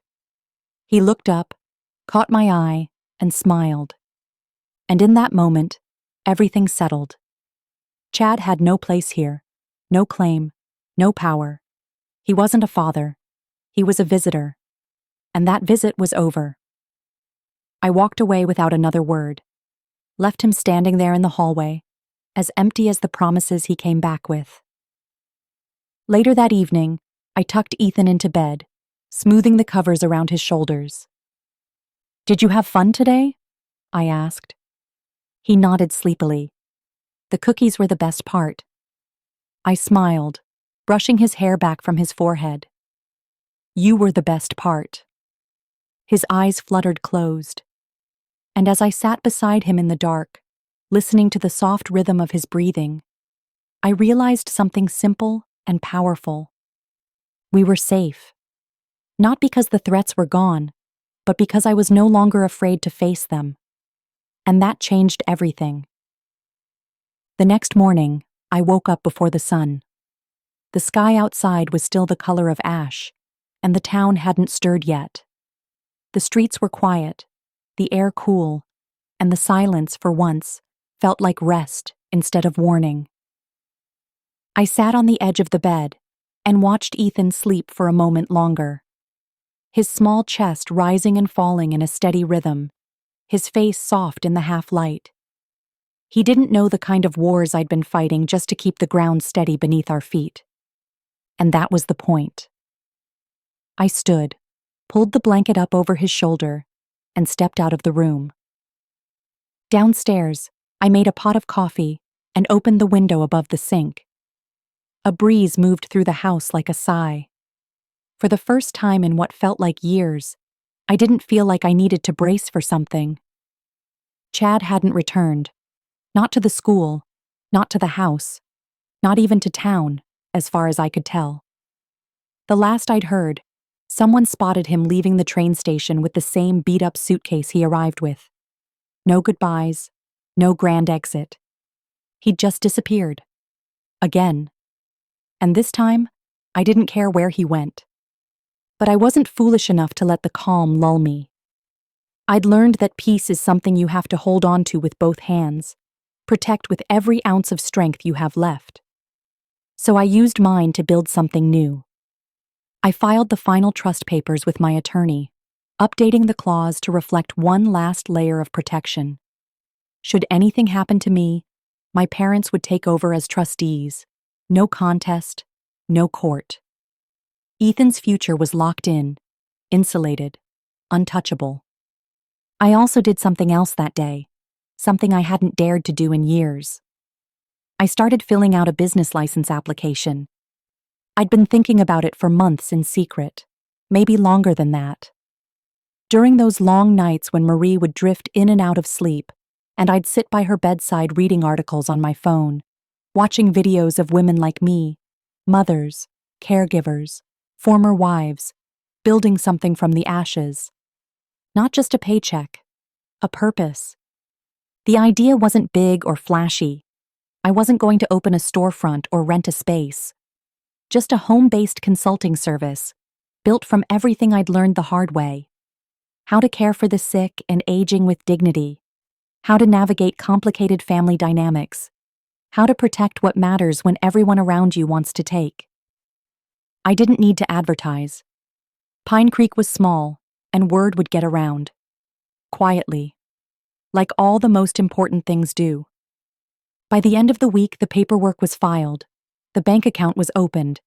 He looked up, caught my eye, and smiled. And in that moment, everything settled. Chad had no place here, no claim, no power. He wasn't a father. He was a visitor. And that visit was over. I walked away without another word, left him standing there in the hallway, as empty as the promises he came back with. Later that evening, I tucked Ethan into bed, smoothing the covers around his shoulders. "Did you have fun today?" I asked. He nodded sleepily. The cookies were the best part. I smiled, brushing his hair back from his forehead. "You were the best part." His eyes fluttered closed. And as I sat beside him in the dark, listening to the soft rhythm of his breathing, I realized something simple and powerful. We were safe. Not because the threats were gone, but because I was no longer afraid to face them. And that changed everything. The next morning, I woke up before the sun. The sky outside was still the color of ash, and the town hadn't stirred yet. The streets were quiet, the air cool, and the silence, for once, felt like rest instead of warning. I sat on the edge of the bed and watched Ethan sleep for a moment longer. His small chest rising and falling in a steady rhythm, his face soft in the half-light. He didn't know the kind of wars I'd been fighting just to keep the ground steady beneath our feet. And that was the point. I stood, pulled the blanket up over his shoulder, and stepped out of the room. Downstairs, I made a pot of coffee and opened the window above the sink. A breeze moved through the house like a sigh. For the first time in what felt like years, I didn't feel like I needed to brace for something. Chad hadn't returned. Not to the school, not to the house, not even to town, as far as I could tell. The last I'd heard, someone spotted him leaving the train station with the same beat-up suitcase he arrived with. No goodbyes, no grand exit. He'd just disappeared. Again. And this time, I didn't care where he went. But I wasn't foolish enough to let the calm lull me. I'd learned that peace is something you have to hold on to with both hands, protect with every ounce of strength you have left. So I used mine to build something new. I filed the final trust papers with my attorney, updating the clause to reflect one last layer of protection. Should anything happen to me, my parents would take over as trustees. No contest, no court. Ethan's future was locked in, insulated, untouchable. I also did something else that day, something I hadn't dared to do in years. I started filling out a business license application. I'd been thinking about it for months in secret, maybe longer than that. During those long nights when Marie would drift in and out of sleep, and I'd sit by her bedside reading articles on my phone, watching videos of women like me, mothers, caregivers, former wives, building something from the ashes. Not just a paycheck, a purpose. The idea wasn't big or flashy. I wasn't going to open a storefront or rent a space. Just a home-based consulting service, built from everything I'd learned the hard way. How to care for the sick and aging with dignity. How to navigate complicated family dynamics. How to protect what matters when everyone around you wants to take. I didn't need to advertise. Pine Creek was small, and word would get around. Quietly. Like all the most important things do. By the end of the week, the paperwork was filed. The bank account was opened.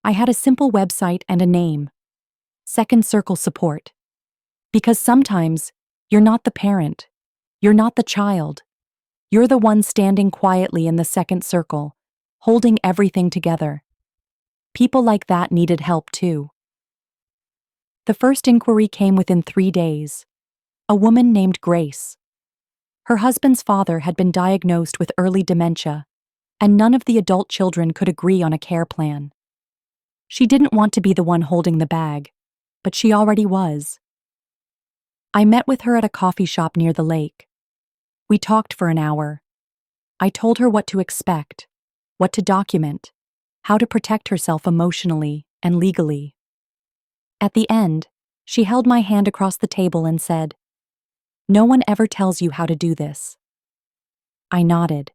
I had a simple website and a name. Second Circle Support. Because sometimes, you're not the parent. You're not the child. You're the one standing quietly in the second circle, holding everything together. People like that needed help too. The first inquiry came within 3 days. A woman named Grace. Her husband's father had been diagnosed with early dementia, and none of the adult children could agree on a care plan. She didn't want to be the one holding the bag, but she already was. I met with her at a coffee shop near the lake. We talked for an hour. I told her what to expect, what to document, how to protect herself emotionally and legally. At the end, she held my hand across the table and said, "No one ever tells you how to do this." I nodded.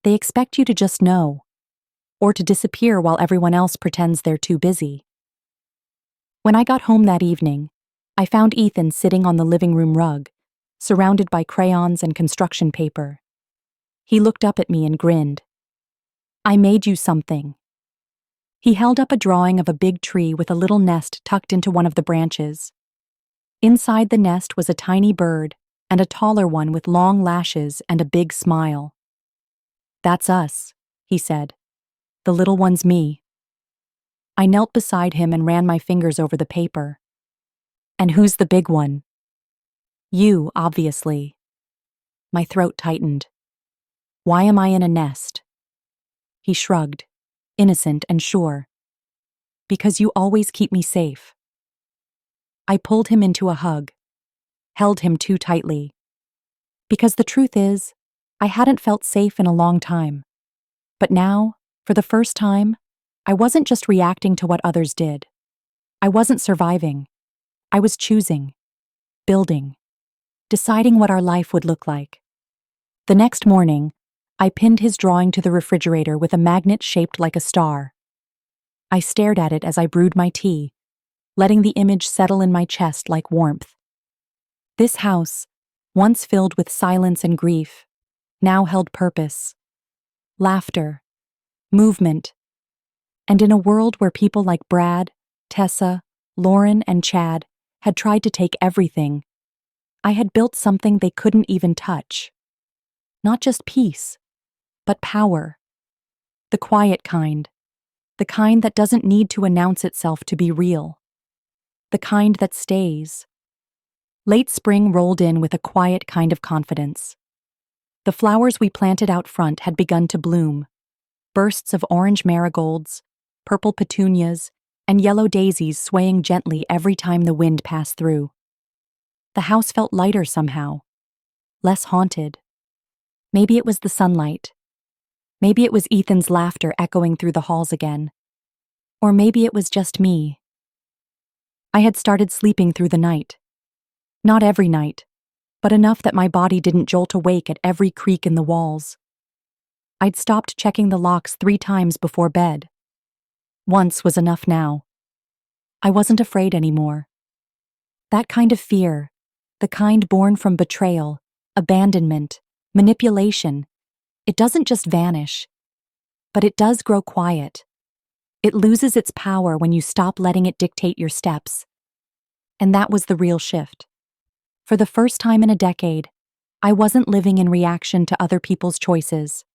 They expect you to just know, or to disappear while everyone else pretends they're too busy. When I got home that evening, I found Ethan sitting on the living room rug, surrounded by crayons and construction paper. He looked up at me and grinned. "I made you something." He held up a drawing of a big tree with a little nest tucked into one of the branches. Inside the nest was a tiny bird and a taller one with long lashes and a big smile. "That's us," he said. "The little one's me." I knelt beside him and ran my fingers over the paper. "And who's the big one?" "You, obviously." My throat tightened. "Why am I in a nest?" He shrugged, innocent and sure. "Because you always keep me safe." I pulled him into a hug, held him too tightly. Because the truth is, I hadn't felt safe in a long time. But now, for the first time, I wasn't just reacting to what others did. I wasn't surviving. I was choosing, building, deciding what our life would look like. The next morning, I pinned his drawing to the refrigerator with a magnet shaped like a star. I stared at it as I brewed my tea, letting the image settle in my chest like warmth. This house, once filled with silence and grief, now held purpose, laughter, movement. And in a world where people like Brad, Tessa, Lauren, and Chad had tried to take everything, I had built something they couldn't even touch. Not just peace, but power. The quiet kind. The kind that doesn't need to announce itself to be real. The kind that stays. Late spring rolled in with a quiet kind of confidence. The flowers we planted out front had begun to bloom. Bursts of orange marigolds, purple petunias, and yellow daisies swaying gently every time the wind passed through. The house felt lighter somehow, less haunted. Maybe it was the sunlight. Maybe it was Ethan's laughter echoing through the halls again. Or maybe it was just me. I had started sleeping through the night. Not every night, but enough that my body didn't jolt awake at every creak in the walls. I'd stopped checking the locks 3 times before bed. Once was enough now. I wasn't afraid anymore. That kind of fear, the kind born from betrayal, abandonment, manipulation, it doesn't just vanish, but it does grow quiet. It loses its power when you stop letting it dictate your steps. And that was the real shift. For the first time in a decade, I wasn't living in reaction to other people's choices.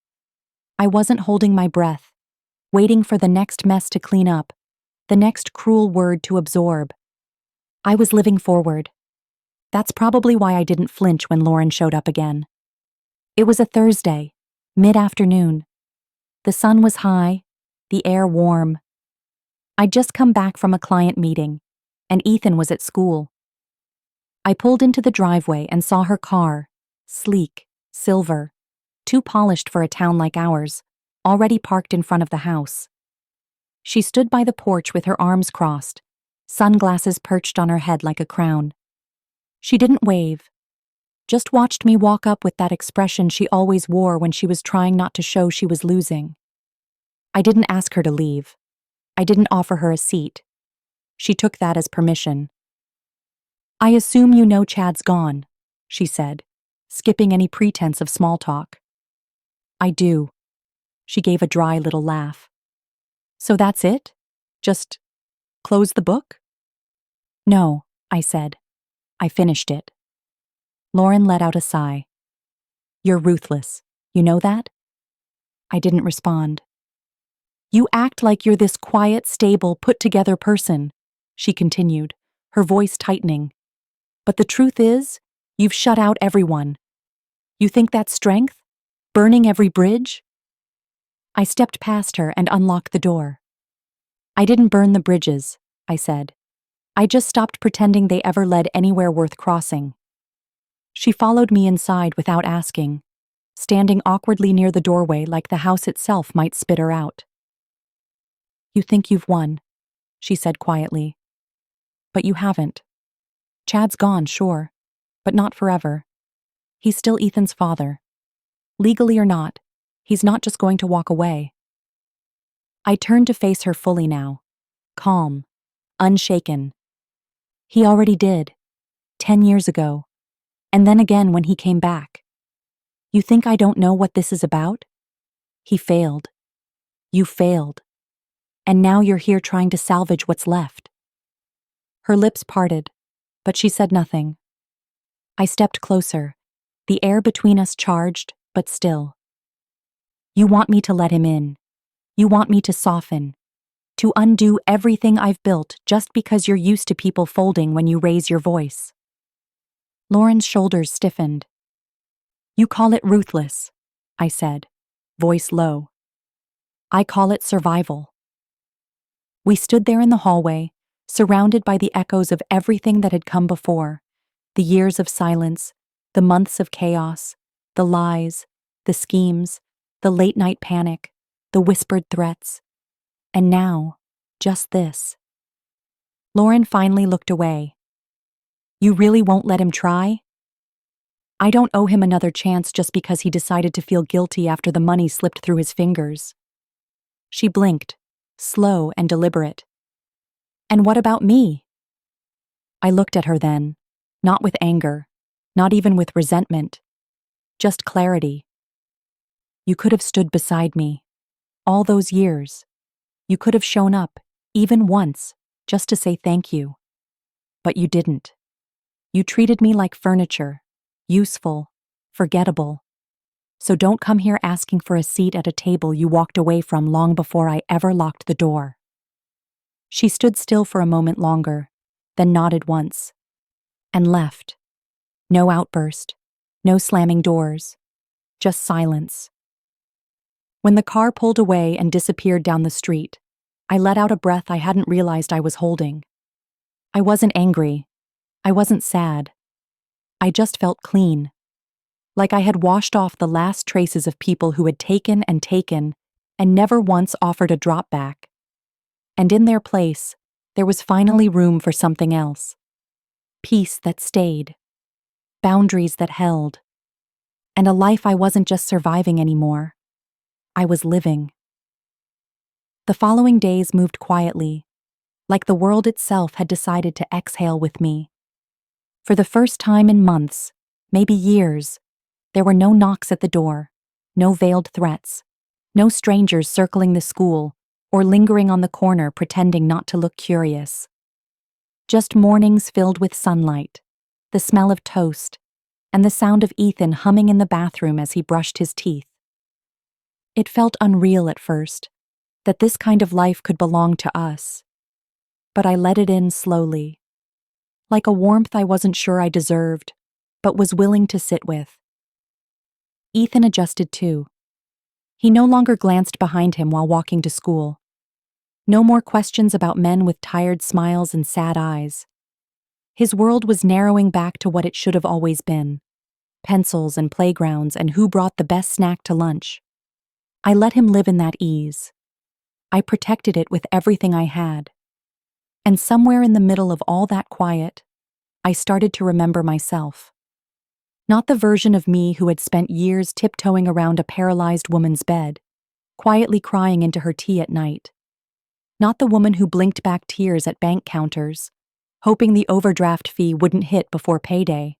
I wasn't holding my breath, waiting for the next mess to clean up, the next cruel word to absorb. I was living forward. That's probably why I didn't flinch when Lauren showed up again. It was a Thursday, mid-afternoon. The sun was high, the air warm. I'd just come back from a client meeting, and Ethan was at school. I pulled into the driveway and saw her car, sleek, silver, too polished for a town like ours, already parked in front of the house. She stood by the porch with her arms crossed, sunglasses perched on her head like a crown. She didn't wave, just watched me walk up with that expression she always wore when she was trying not to show she was losing. I didn't ask her to leave. I didn't offer her a seat. She took that as permission. "I assume you know Chad's gone," she said, skipping any pretense of small talk. "I do." She gave a dry little laugh. "So that's it? Just close the book?" "No," I said. "I finished it." Lauren let out a sigh. "You're ruthless. You know that?" I didn't respond. "You act like you're this quiet, stable, put-together person," she continued, her voice tightening. "But the truth is, you've shut out everyone. You think that's strength? Burning every bridge?" I stepped past her and unlocked the door. "I didn't burn the bridges," I said. "I just stopped pretending they ever led anywhere worth crossing." She followed me inside without asking, standing awkwardly near the doorway like the house itself might spit her out. "You think you've won," she said quietly. "But you haven't. Chad's gone, sure, but not forever. He's still Ethan's father. Legally or not, he's not just going to walk away." I turned to face her fully now, calm, unshaken. "He already did, 10 years ago, and then again when he came back. You think I don't know what this is about? He failed. You failed. And now you're here trying to salvage what's left." Her lips parted, but she said nothing. I stepped closer, the air between us charged, but still. "You want me to let him in. You want me to soften, to undo everything I've built just because you're used to people folding when you raise your voice." Lauren's shoulders stiffened. "You call it ruthless," I said, voice low. "I call it survival." We stood there in the hallway, surrounded by the echoes of everything that had come before, the years of silence, the months of chaos, the lies, the schemes, the late-night panic, the whispered threats. And now, just this. Lauren finally looked away. "You really won't let him try?" "I don't owe him another chance just because he decided to feel guilty after the money slipped through his fingers." She blinked, slow and deliberate. "And what about me?" I looked at her then, not with anger, not even with resentment, just clarity. "You could have stood beside me. All those years. You could have shown up, even once, just to say thank you. But you didn't. You treated me like furniture, useful, forgettable. so don't come here asking for a seat at a table you walked away from long before I ever locked the door." She stood still for a moment longer, then nodded once, and left. No outburst, no slamming doors, just silence. When the car pulled away and disappeared down the street, I let out a breath I hadn't realized I was holding. I wasn't angry. I wasn't sad. I just felt clean. Like I had washed off the last traces of people who had taken and never once offered a drop back. And in their place, there was finally room for something else. Peace that stayed. Boundaries that held. And a life I wasn't just surviving anymore. I was living. The following days moved quietly, like the world itself had decided to exhale with me. For the first time in months, maybe years, there were no knocks at the door, no veiled threats, no strangers circling the school or lingering on the corner pretending not to look curious. Just mornings filled with sunlight, the smell of toast, and the sound of Ethan humming in the bathroom as he brushed his teeth. It felt unreal at first, that this kind of life could belong to us. But I let it in slowly, like a warmth I wasn't sure I deserved, but was willing to sit with. Ethan adjusted too. He no longer glanced behind him while walking to school. No more questions about men with tired smiles and sad eyes. His world was narrowing back to what it should have always been: pencils and playgrounds and who brought the best snack to lunch. I let him live in that ease. I protected it with everything I had. And somewhere in the middle of all that quiet, I started to remember myself. Not the version of me who had spent years tiptoeing around a paralyzed woman's bed, quietly crying into her tea at night. Not the woman who blinked back tears at bank counters, hoping the overdraft fee wouldn't hit before payday.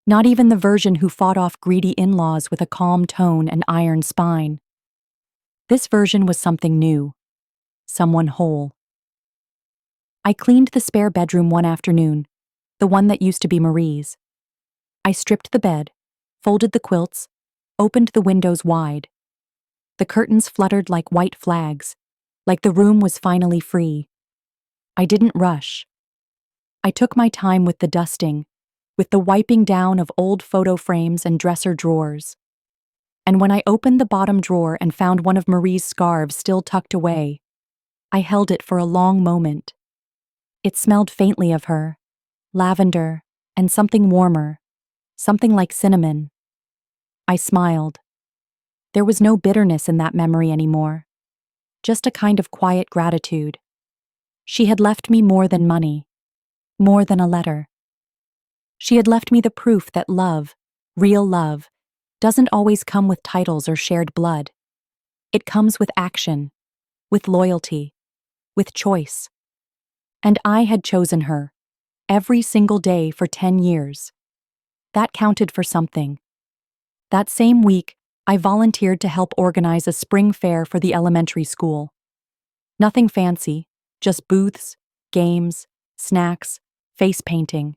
Not even the version who fought off greedy in-laws with a calm tone and iron spine. This version was something new, someone whole. I cleaned the spare bedroom one afternoon, the one that used to be Marie's. I stripped the bed, folded the quilts, opened the windows wide. The curtains fluttered like white flags, like the room was finally free. I didn't rush. I took my time with the dusting, with the wiping down of old photo frames and dresser drawers. And when I opened the bottom drawer and found one of Marie's scarves still tucked away, I held it for a long moment. It smelled faintly of her, lavender, and something warmer, something like cinnamon. I smiled. There was no bitterness in that memory anymore, just a kind of quiet gratitude. She had left me more than money, more than a letter. She had left me the proof that love, real love, doesn't always come with titles or shared blood. It comes with action, with loyalty, with choice. And I had chosen her, every single day for 10 years. That counted for something. That same week, I volunteered to help organize a spring fair for the elementary school. Nothing fancy, just booths, games, snacks, face painting.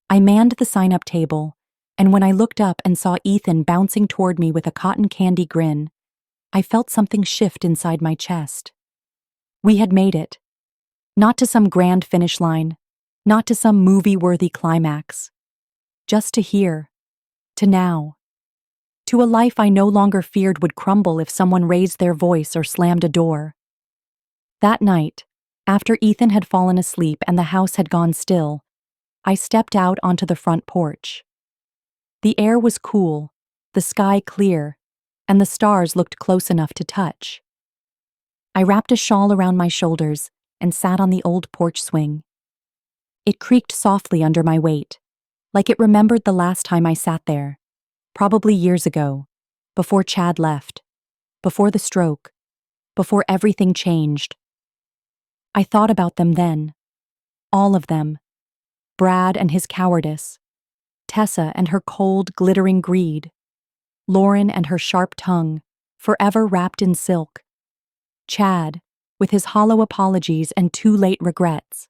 I manned the sign-up table, and when I looked up and saw Ethan bouncing toward me with a cotton candy grin, I felt something shift inside my chest. We had made it. Not to some grand finish line, not to some movie-worthy climax. Just to here, to now, to a life I no longer feared would crumble if someone raised their voice or slammed a door. That night, after Ethan had fallen asleep and the house had gone still, I stepped out onto the front porch. The air was cool, the sky clear, and the stars looked close enough to touch. I wrapped a shawl around my shoulders and sat on the old porch swing. It creaked softly under my weight, like it remembered the last time I sat there, probably years ago, before Chad left, before the stroke, before everything changed. I thought about them then, all of them, Brad and his cowardice, Tessa and her cold, glittering greed, Lauren and her sharp tongue, forever wrapped in silk, Chad, with his hollow apologies and too late regrets.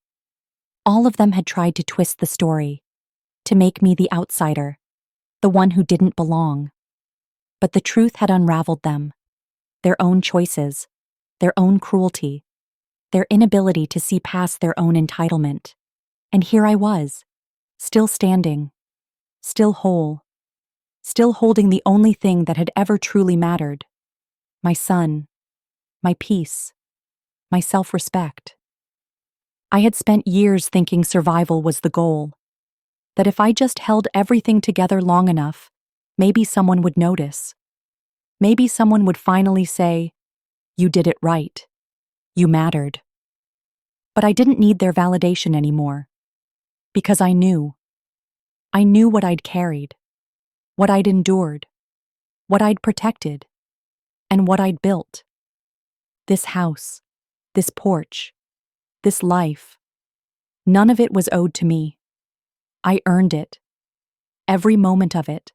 All of them had tried to twist the story, to make me the outsider, the one who didn't belong. But the truth had unraveled them. Their own choices, their own cruelty, their inability to see past their own entitlement. And here I was, still standing, still whole, still holding the only thing that had ever truly mattered: my son, my peace, my self-respect. I had spent years thinking survival was the goal, that if I just held everything together long enough, maybe someone would notice. Maybe someone would finally say, "You did it right. You mattered." But I didn't need their validation anymore, because I knew. I knew what I'd carried, what I'd endured, what I'd protected, and what I'd built. This house, this porch, this life, none of it was owed to me. I earned it, every moment of it.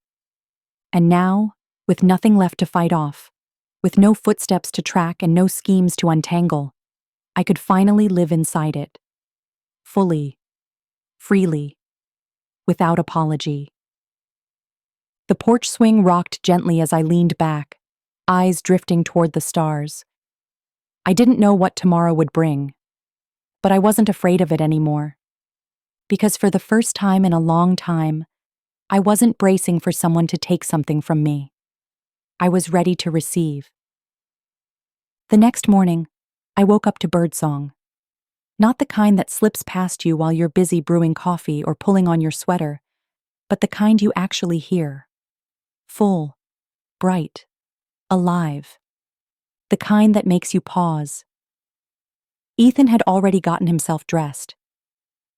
And now, with nothing left to fight off, with no footsteps to track and no schemes to untangle, I could finally live inside it. Fully, freely, without apology. The porch swing rocked gently as I leaned back, eyes drifting toward the stars. I didn't know what tomorrow would bring, but I wasn't afraid of it anymore. Because for the first time in a long time, I wasn't bracing for someone to take something from me. I was ready to receive. The next morning, I woke up to birdsong. Not the kind that slips past you while you're busy brewing coffee or pulling on your sweater, but the kind you actually hear. Full, bright, alive. The kind that makes you pause. Ethan had already gotten himself dressed.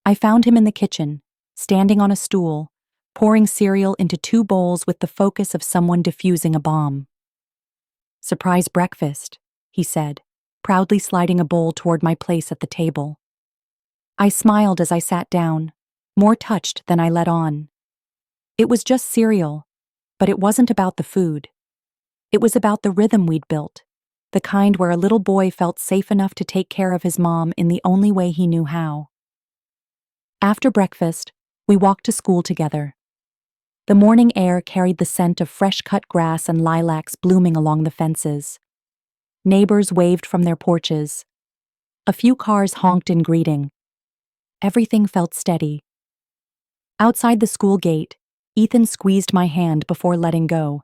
I found him in the kitchen, standing on a stool, pouring cereal into 2 bowls with the focus of someone defusing a bomb. "Surprise breakfast," he said, proudly sliding a bowl toward my place at the table. I smiled as I sat down, more touched than I let on. It was just cereal, but it wasn't about the food. It was about the rhythm we'd built, the kind where a little boy felt safe enough to take care of his mom in the only way he knew how. After breakfast, we walked to school together. The morning air carried the scent of fresh-cut grass and lilacs blooming along the fences. Neighbors waved from their porches. A few cars honked in greeting. Everything felt steady. Outside the school gate, Ethan squeezed my hand before letting go.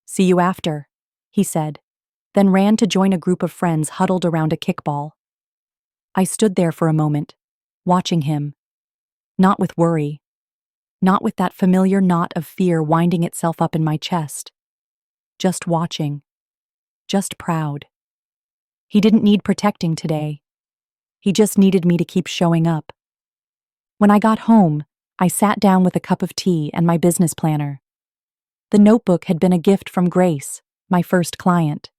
"See you after," he said, then ran to join a group of friends huddled around a kickball. I stood there for a moment, watching him, not with worry, not with that familiar knot of fear winding itself up in my chest. Just watching. Just proud. He didn't need protecting today. He just needed me to keep showing up. When I got home, I sat down with a cup of tea and my business planner. The notebook had been a gift from Grace, my first client.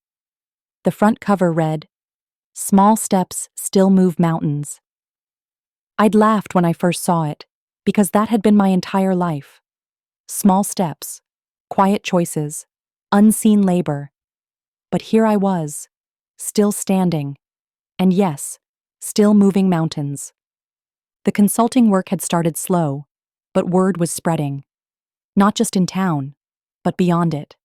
The front cover read, "Small steps still move mountains." I'd laughed when I first saw it, because that had been my entire life. Small steps, quiet choices, unseen labor. But here I was, still standing, and yes, still moving mountains. The consulting work had started slow, but word was spreading. Not just in town, but beyond it.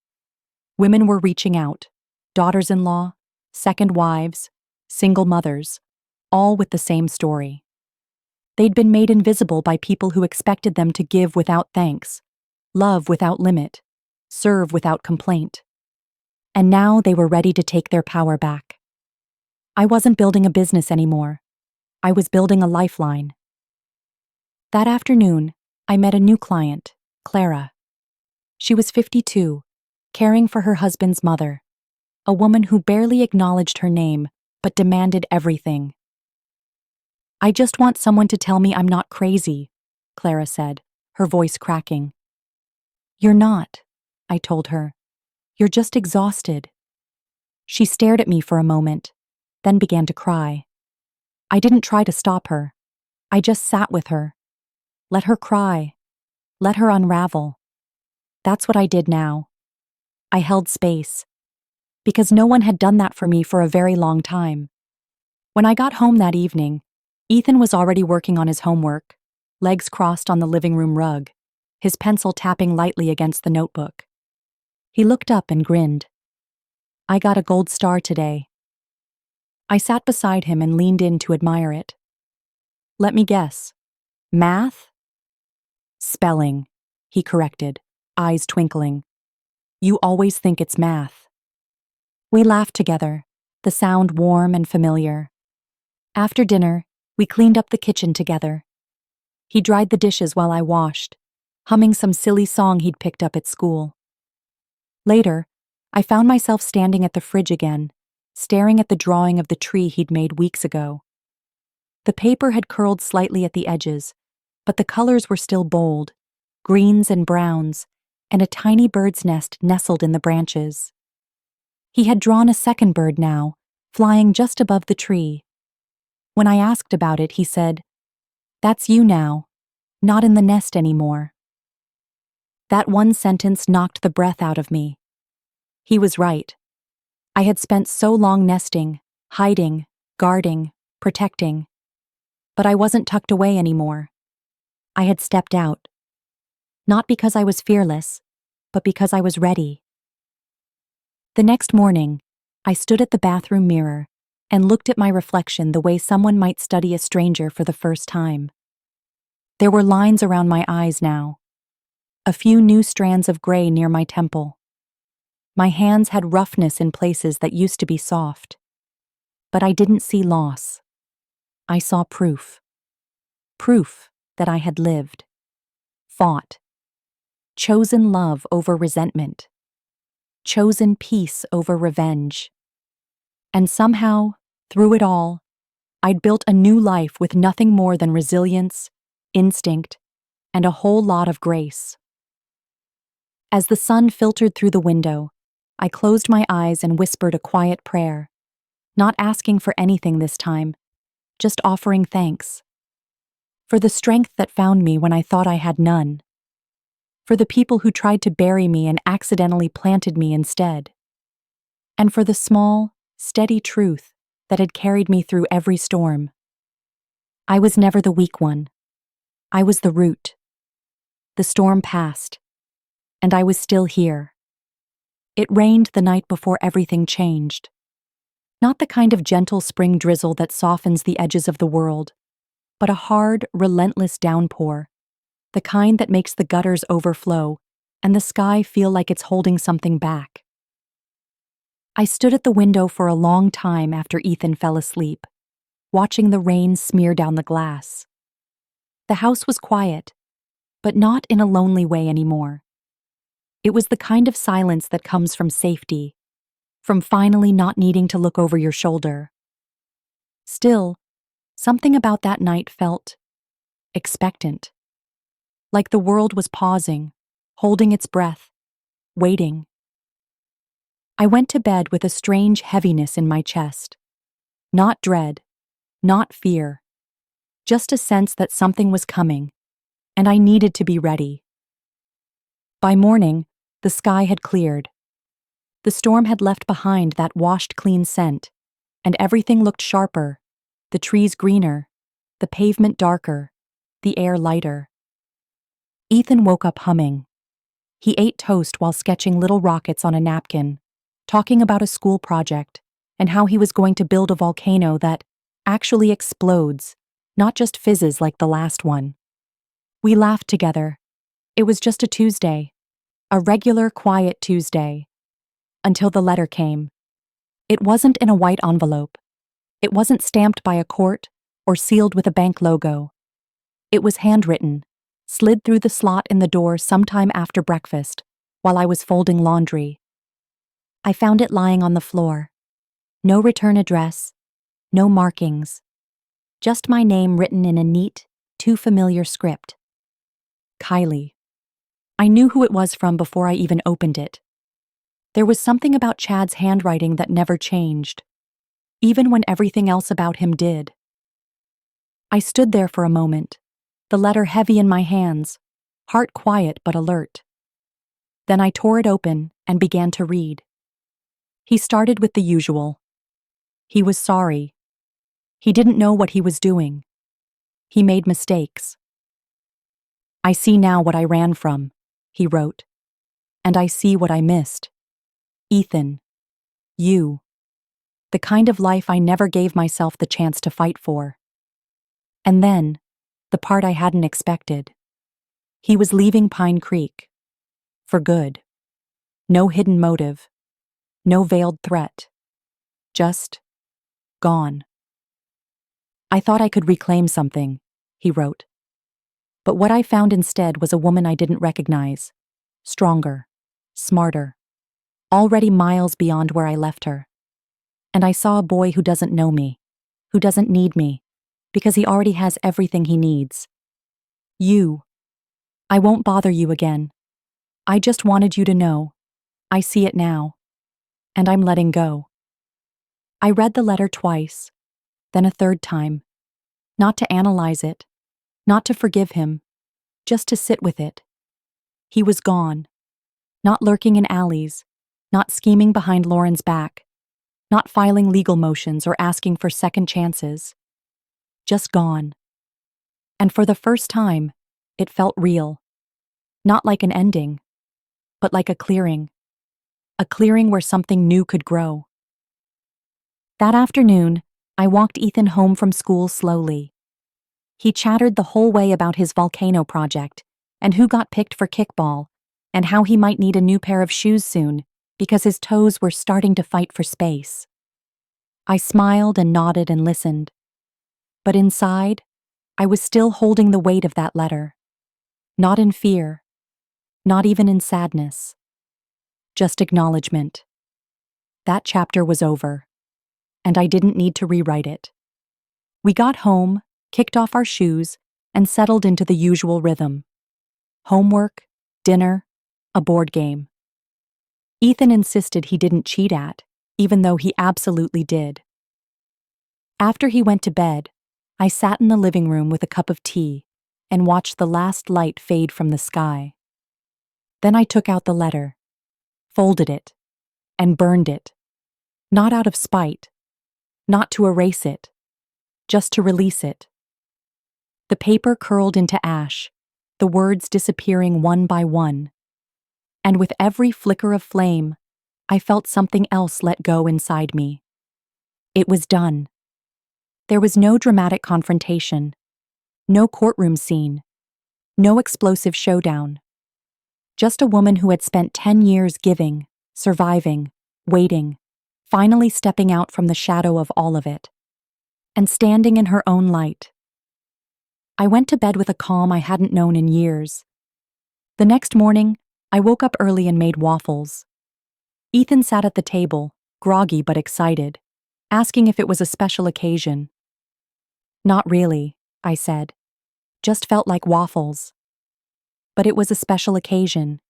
Women were reaching out, daughters-in-law, second wives, single mothers, all with the same story. They'd been made invisible by people who expected them to give without thanks, love without limit, serve without complaint. And now they were ready to take their power back. I wasn't building a business anymore. I was building a lifeline. That afternoon, I met a new client, Clara. She was 52, caring for her husband's mother, a woman who barely acknowledged her name but demanded everything. "I just want someone to tell me I'm not crazy," Clara said, her voice cracking. "You're not," I told her. "You're just exhausted." She stared at me for a moment, then began to cry. I didn't try to stop her. I just sat with her. Let her cry. Let her unravel. That's what I did now. I held space. Because no one had done that for me for a very long time. When I got home that evening, Ethan was already working on his homework, legs crossed on the living room rug, his pencil tapping lightly against the notebook. He looked up and grinned. I got a gold star today. I sat beside him and leaned in to admire it. Let me guess. Math? Spelling, he corrected, eyes twinkling. You always think it's math. We laughed together, the sound warm and familiar. After dinner, we cleaned up the kitchen together. He dried the dishes while I washed, humming some silly song he'd picked up at school. Later, I found myself standing at the fridge again, staring at the drawing of the tree he'd made weeks ago. The paper had curled slightly at the edges, but the colors were still bold, greens and browns, and a tiny bird's nest nestled in the branches. He had drawn a second bird now, flying just above the tree. When I asked about it, he said, "That's you now, not in the nest anymore." That one sentence knocked the breath out of me. He was right. I had spent so long nesting, hiding, guarding, protecting. But I wasn't tucked away anymore. I had stepped out. Not because I was fearless, but because I was ready. The next morning, I stood at the bathroom mirror and looked at my reflection the way someone might study a stranger for the first time. There were lines around my eyes now, a few new strands of gray near my temple. My hands had roughness in places that used to be soft. But I didn't see loss. I saw proof. Proof that I had lived, fought, chosen love over resentment, chosen peace over revenge. And somehow, through it all, I'd built a new life with nothing more than resilience, instinct, and a whole lot of grace. As the sun filtered through the window, I closed my eyes and whispered a quiet prayer, not asking for anything this time, just offering thanks. For the strength that found me when I thought I had none. For the people who tried to bury me and accidentally planted me instead. And for the small, steady truth that had carried me through every storm. I was never the weak one. I was the root. The storm passed, and I was still here. It rained the night before everything changed. Not the kind of gentle spring drizzle that softens the edges of the world, but a hard, relentless downpour, the kind that makes the gutters overflow and the sky feel like it's holding something back. I stood at the window for a long time after Ethan fell asleep, watching the rain smear down the glass. The house was quiet, but not in a lonely way anymore. It was the kind of silence that comes from safety, from finally not needing to look over your shoulder. Still, something about that night felt expectant. Like the world was pausing, holding its breath, waiting. I went to bed with a strange heaviness in my chest. Not dread, not fear. Just a sense that something was coming, and I needed to be ready. By morning, the sky had cleared. The storm had left behind that washed clean scent, and everything looked sharper, the trees greener, the pavement darker, the air lighter. Ethan woke up humming. He ate toast while sketching little rockets on a napkin, talking about a school project and how he was going to build a volcano that actually explodes, not just fizzes like the last one. We laughed together. It was just a Tuesday, a regular, quiet Tuesday, until the letter came. It wasn't in a white envelope. It wasn't stamped by a court or sealed with a bank logo. It was handwritten, slid through the slot in the door sometime after breakfast, while I was folding laundry. I found it lying on the floor. No return address, no markings. Just my name written in a neat, too familiar script. Kylie. I knew who it was from before I even opened it. There was something about Chad's handwriting that never changed, even when everything else about him did. I stood there for a moment, the letter heavy in my hands, heart quiet but alert. Then I tore it open and began to read. He started with the usual. He was sorry. He didn't know what he was doing. He made mistakes. I see now what I ran from, he wrote. and I see what I missed. Ethan. You. The kind of life I never gave myself the chance to fight for. And then, the part I hadn't expected. He was leaving Pine Creek. For good. No hidden motive. No veiled threat. Just gone. I thought I could reclaim something, he wrote. But what I found instead was a woman I didn't recognize. Stronger. Smarter. Already miles beyond where I left her. And I saw a boy who doesn't know me. Who doesn't need me. Because he already has everything he needs. You. I won't bother you again. I just wanted you to know. I see it now. And I'm letting go. I read the letter twice, then a third time. Not to analyze it. Not to forgive him. Just to sit with it. He was gone. Not lurking in alleys. Not scheming behind Lauren's back. Not filing legal motions or asking for second chances. Just gone. And for the first time, it felt real. Not like an ending, but like a clearing. A clearing where something new could grow. That afternoon, I walked Ethan home from school slowly. He chattered the whole way about his volcano project, and who got picked for kickball, and how he might need a new pair of shoes soon, because his toes were starting to fight for space. I smiled and nodded and listened. But inside, I was still holding the weight of that letter. Not in fear. Not even in sadness. Just acknowledgement. That chapter was over, and I didn't need to rewrite it. We got home, kicked off our shoes, and settled into the usual rhythm. Homework, dinner, a board game. Ethan insisted he didn't cheat at, even though he absolutely did. After he went to bed, I sat in the living room with a cup of tea and watched the last light fade from the sky. Then I took out the letter, folded it, and burned it. Not out of spite, not to erase it, just to release it. The paper curled into ash, the words disappearing one by one. And with every flicker of flame, I felt something else let go inside me. It was done. There was no dramatic confrontation, no courtroom scene, no explosive showdown. Just a woman who had spent 10 years giving, surviving, waiting, finally stepping out from the shadow of all of it, and standing in her own light. I went to bed with a calm I hadn't known in years. The next morning, I woke up early and made waffles. Ethan sat at the table, groggy but excited, asking if it was a special occasion. Not really, I said. Just felt like waffles. But it was a special occasion.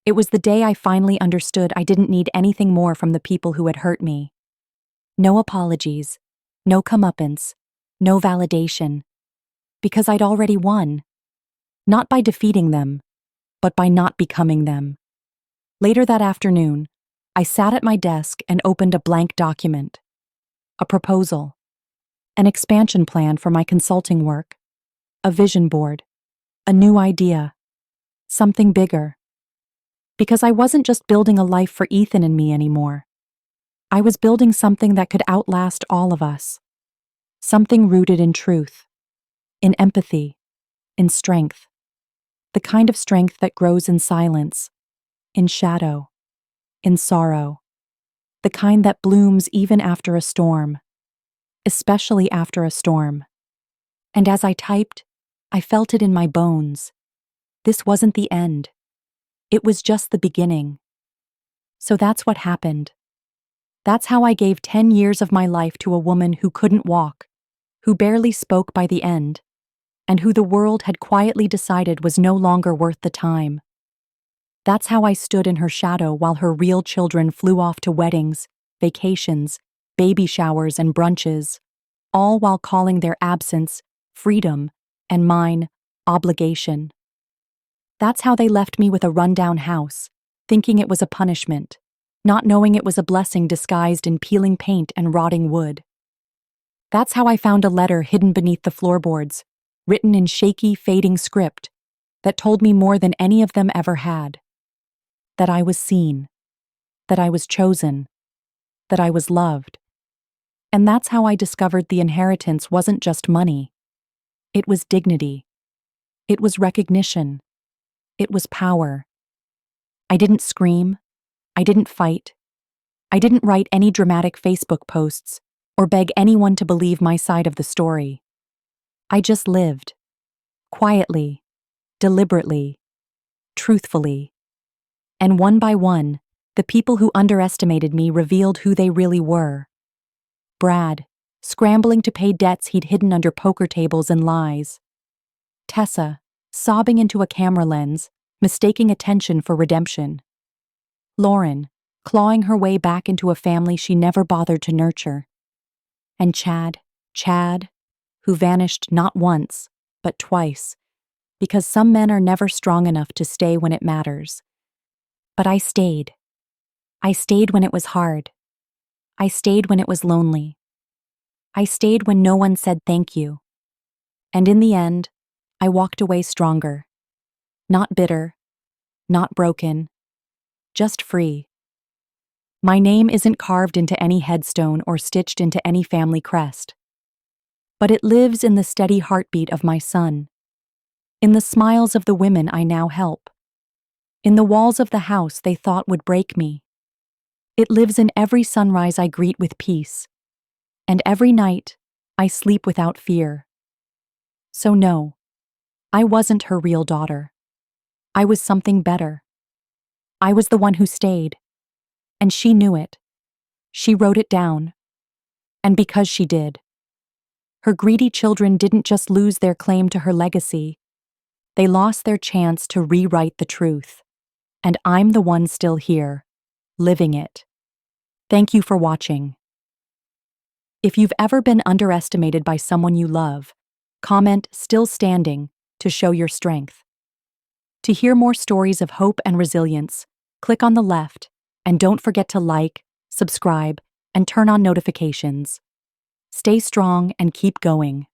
It was the day I finally understood I didn't need anything more from the people who had hurt me. No apologies, no comeuppance, no validation. Because I'd already won. Not by defeating them, but by not becoming them. Later that afternoon, I sat at my desk and opened a blank document. A proposal. An expansion plan for my consulting work. A vision board. A new idea. Something bigger. Because I wasn't just building a life for Ethan and me anymore. I was building something that could outlast all of us. Something rooted in truth. In empathy. In strength. The kind of strength that grows in silence, in shadow, in sorrow. The kind that blooms even after a storm, especially after a storm. And as I typed, I felt it in my bones. This wasn't the end. It was just the beginning. So that's what happened. That's how I gave 10 years of my life to a woman who couldn't walk, who barely spoke by the end, and who the world had quietly decided was no longer worth the time. That's how I stood in her shadow while her real children flew off to weddings, vacations, baby showers, and brunches, all while calling their absence freedom and mine obligation. That's how they left me with a rundown house, thinking it was a punishment, not knowing it was a blessing disguised in peeling paint and rotting wood. That's how I found a letter hidden beneath the floorboards, written in shaky, fading script that told me more than any of them ever had. that I was seen, that I was chosen, that I was loved. And that's how I discovered the inheritance wasn't just money. It was dignity. It was recognition. It was power. I didn't scream. I didn't fight. I didn't write any dramatic Facebook posts or beg anyone to believe my side of the story. I just lived. Quietly, deliberately, truthfully. And one by one, the people who underestimated me revealed who they really were. Brad, scrambling to pay debts he'd hidden under poker tables and lies. Tessa, sobbing into a camera lens, mistaking attention for redemption. Lauren, clawing her way back into a family she never bothered to nurture. And Chad, who vanished not once, but twice, because some men are never strong enough to stay when it matters. But I stayed. I stayed when it was hard. I stayed when it was lonely. I stayed when no one said thank you. And in the end, I walked away stronger. Not bitter, not broken, just free. My name isn't carved into any headstone or stitched into any family crest. But it lives in the steady heartbeat of my son, in the smiles of the women I now help, in the walls of the house they thought would break me. It lives in every sunrise I greet with peace, and every night I sleep without fear. So no, I wasn't her real daughter. I was something better. I was the one who stayed, and she knew it. She wrote it down. And because she did, her greedy children didn't just lose their claim to her legacy, they lost their chance to rewrite the truth. And I'm the one still here, living it. Thank you for watching. If you've ever been underestimated by someone you love, comment "still standing" to show your strength. To hear more stories of hope and resilience, click on the left, and don't forget to like, subscribe, and turn on notifications. Stay strong and keep going.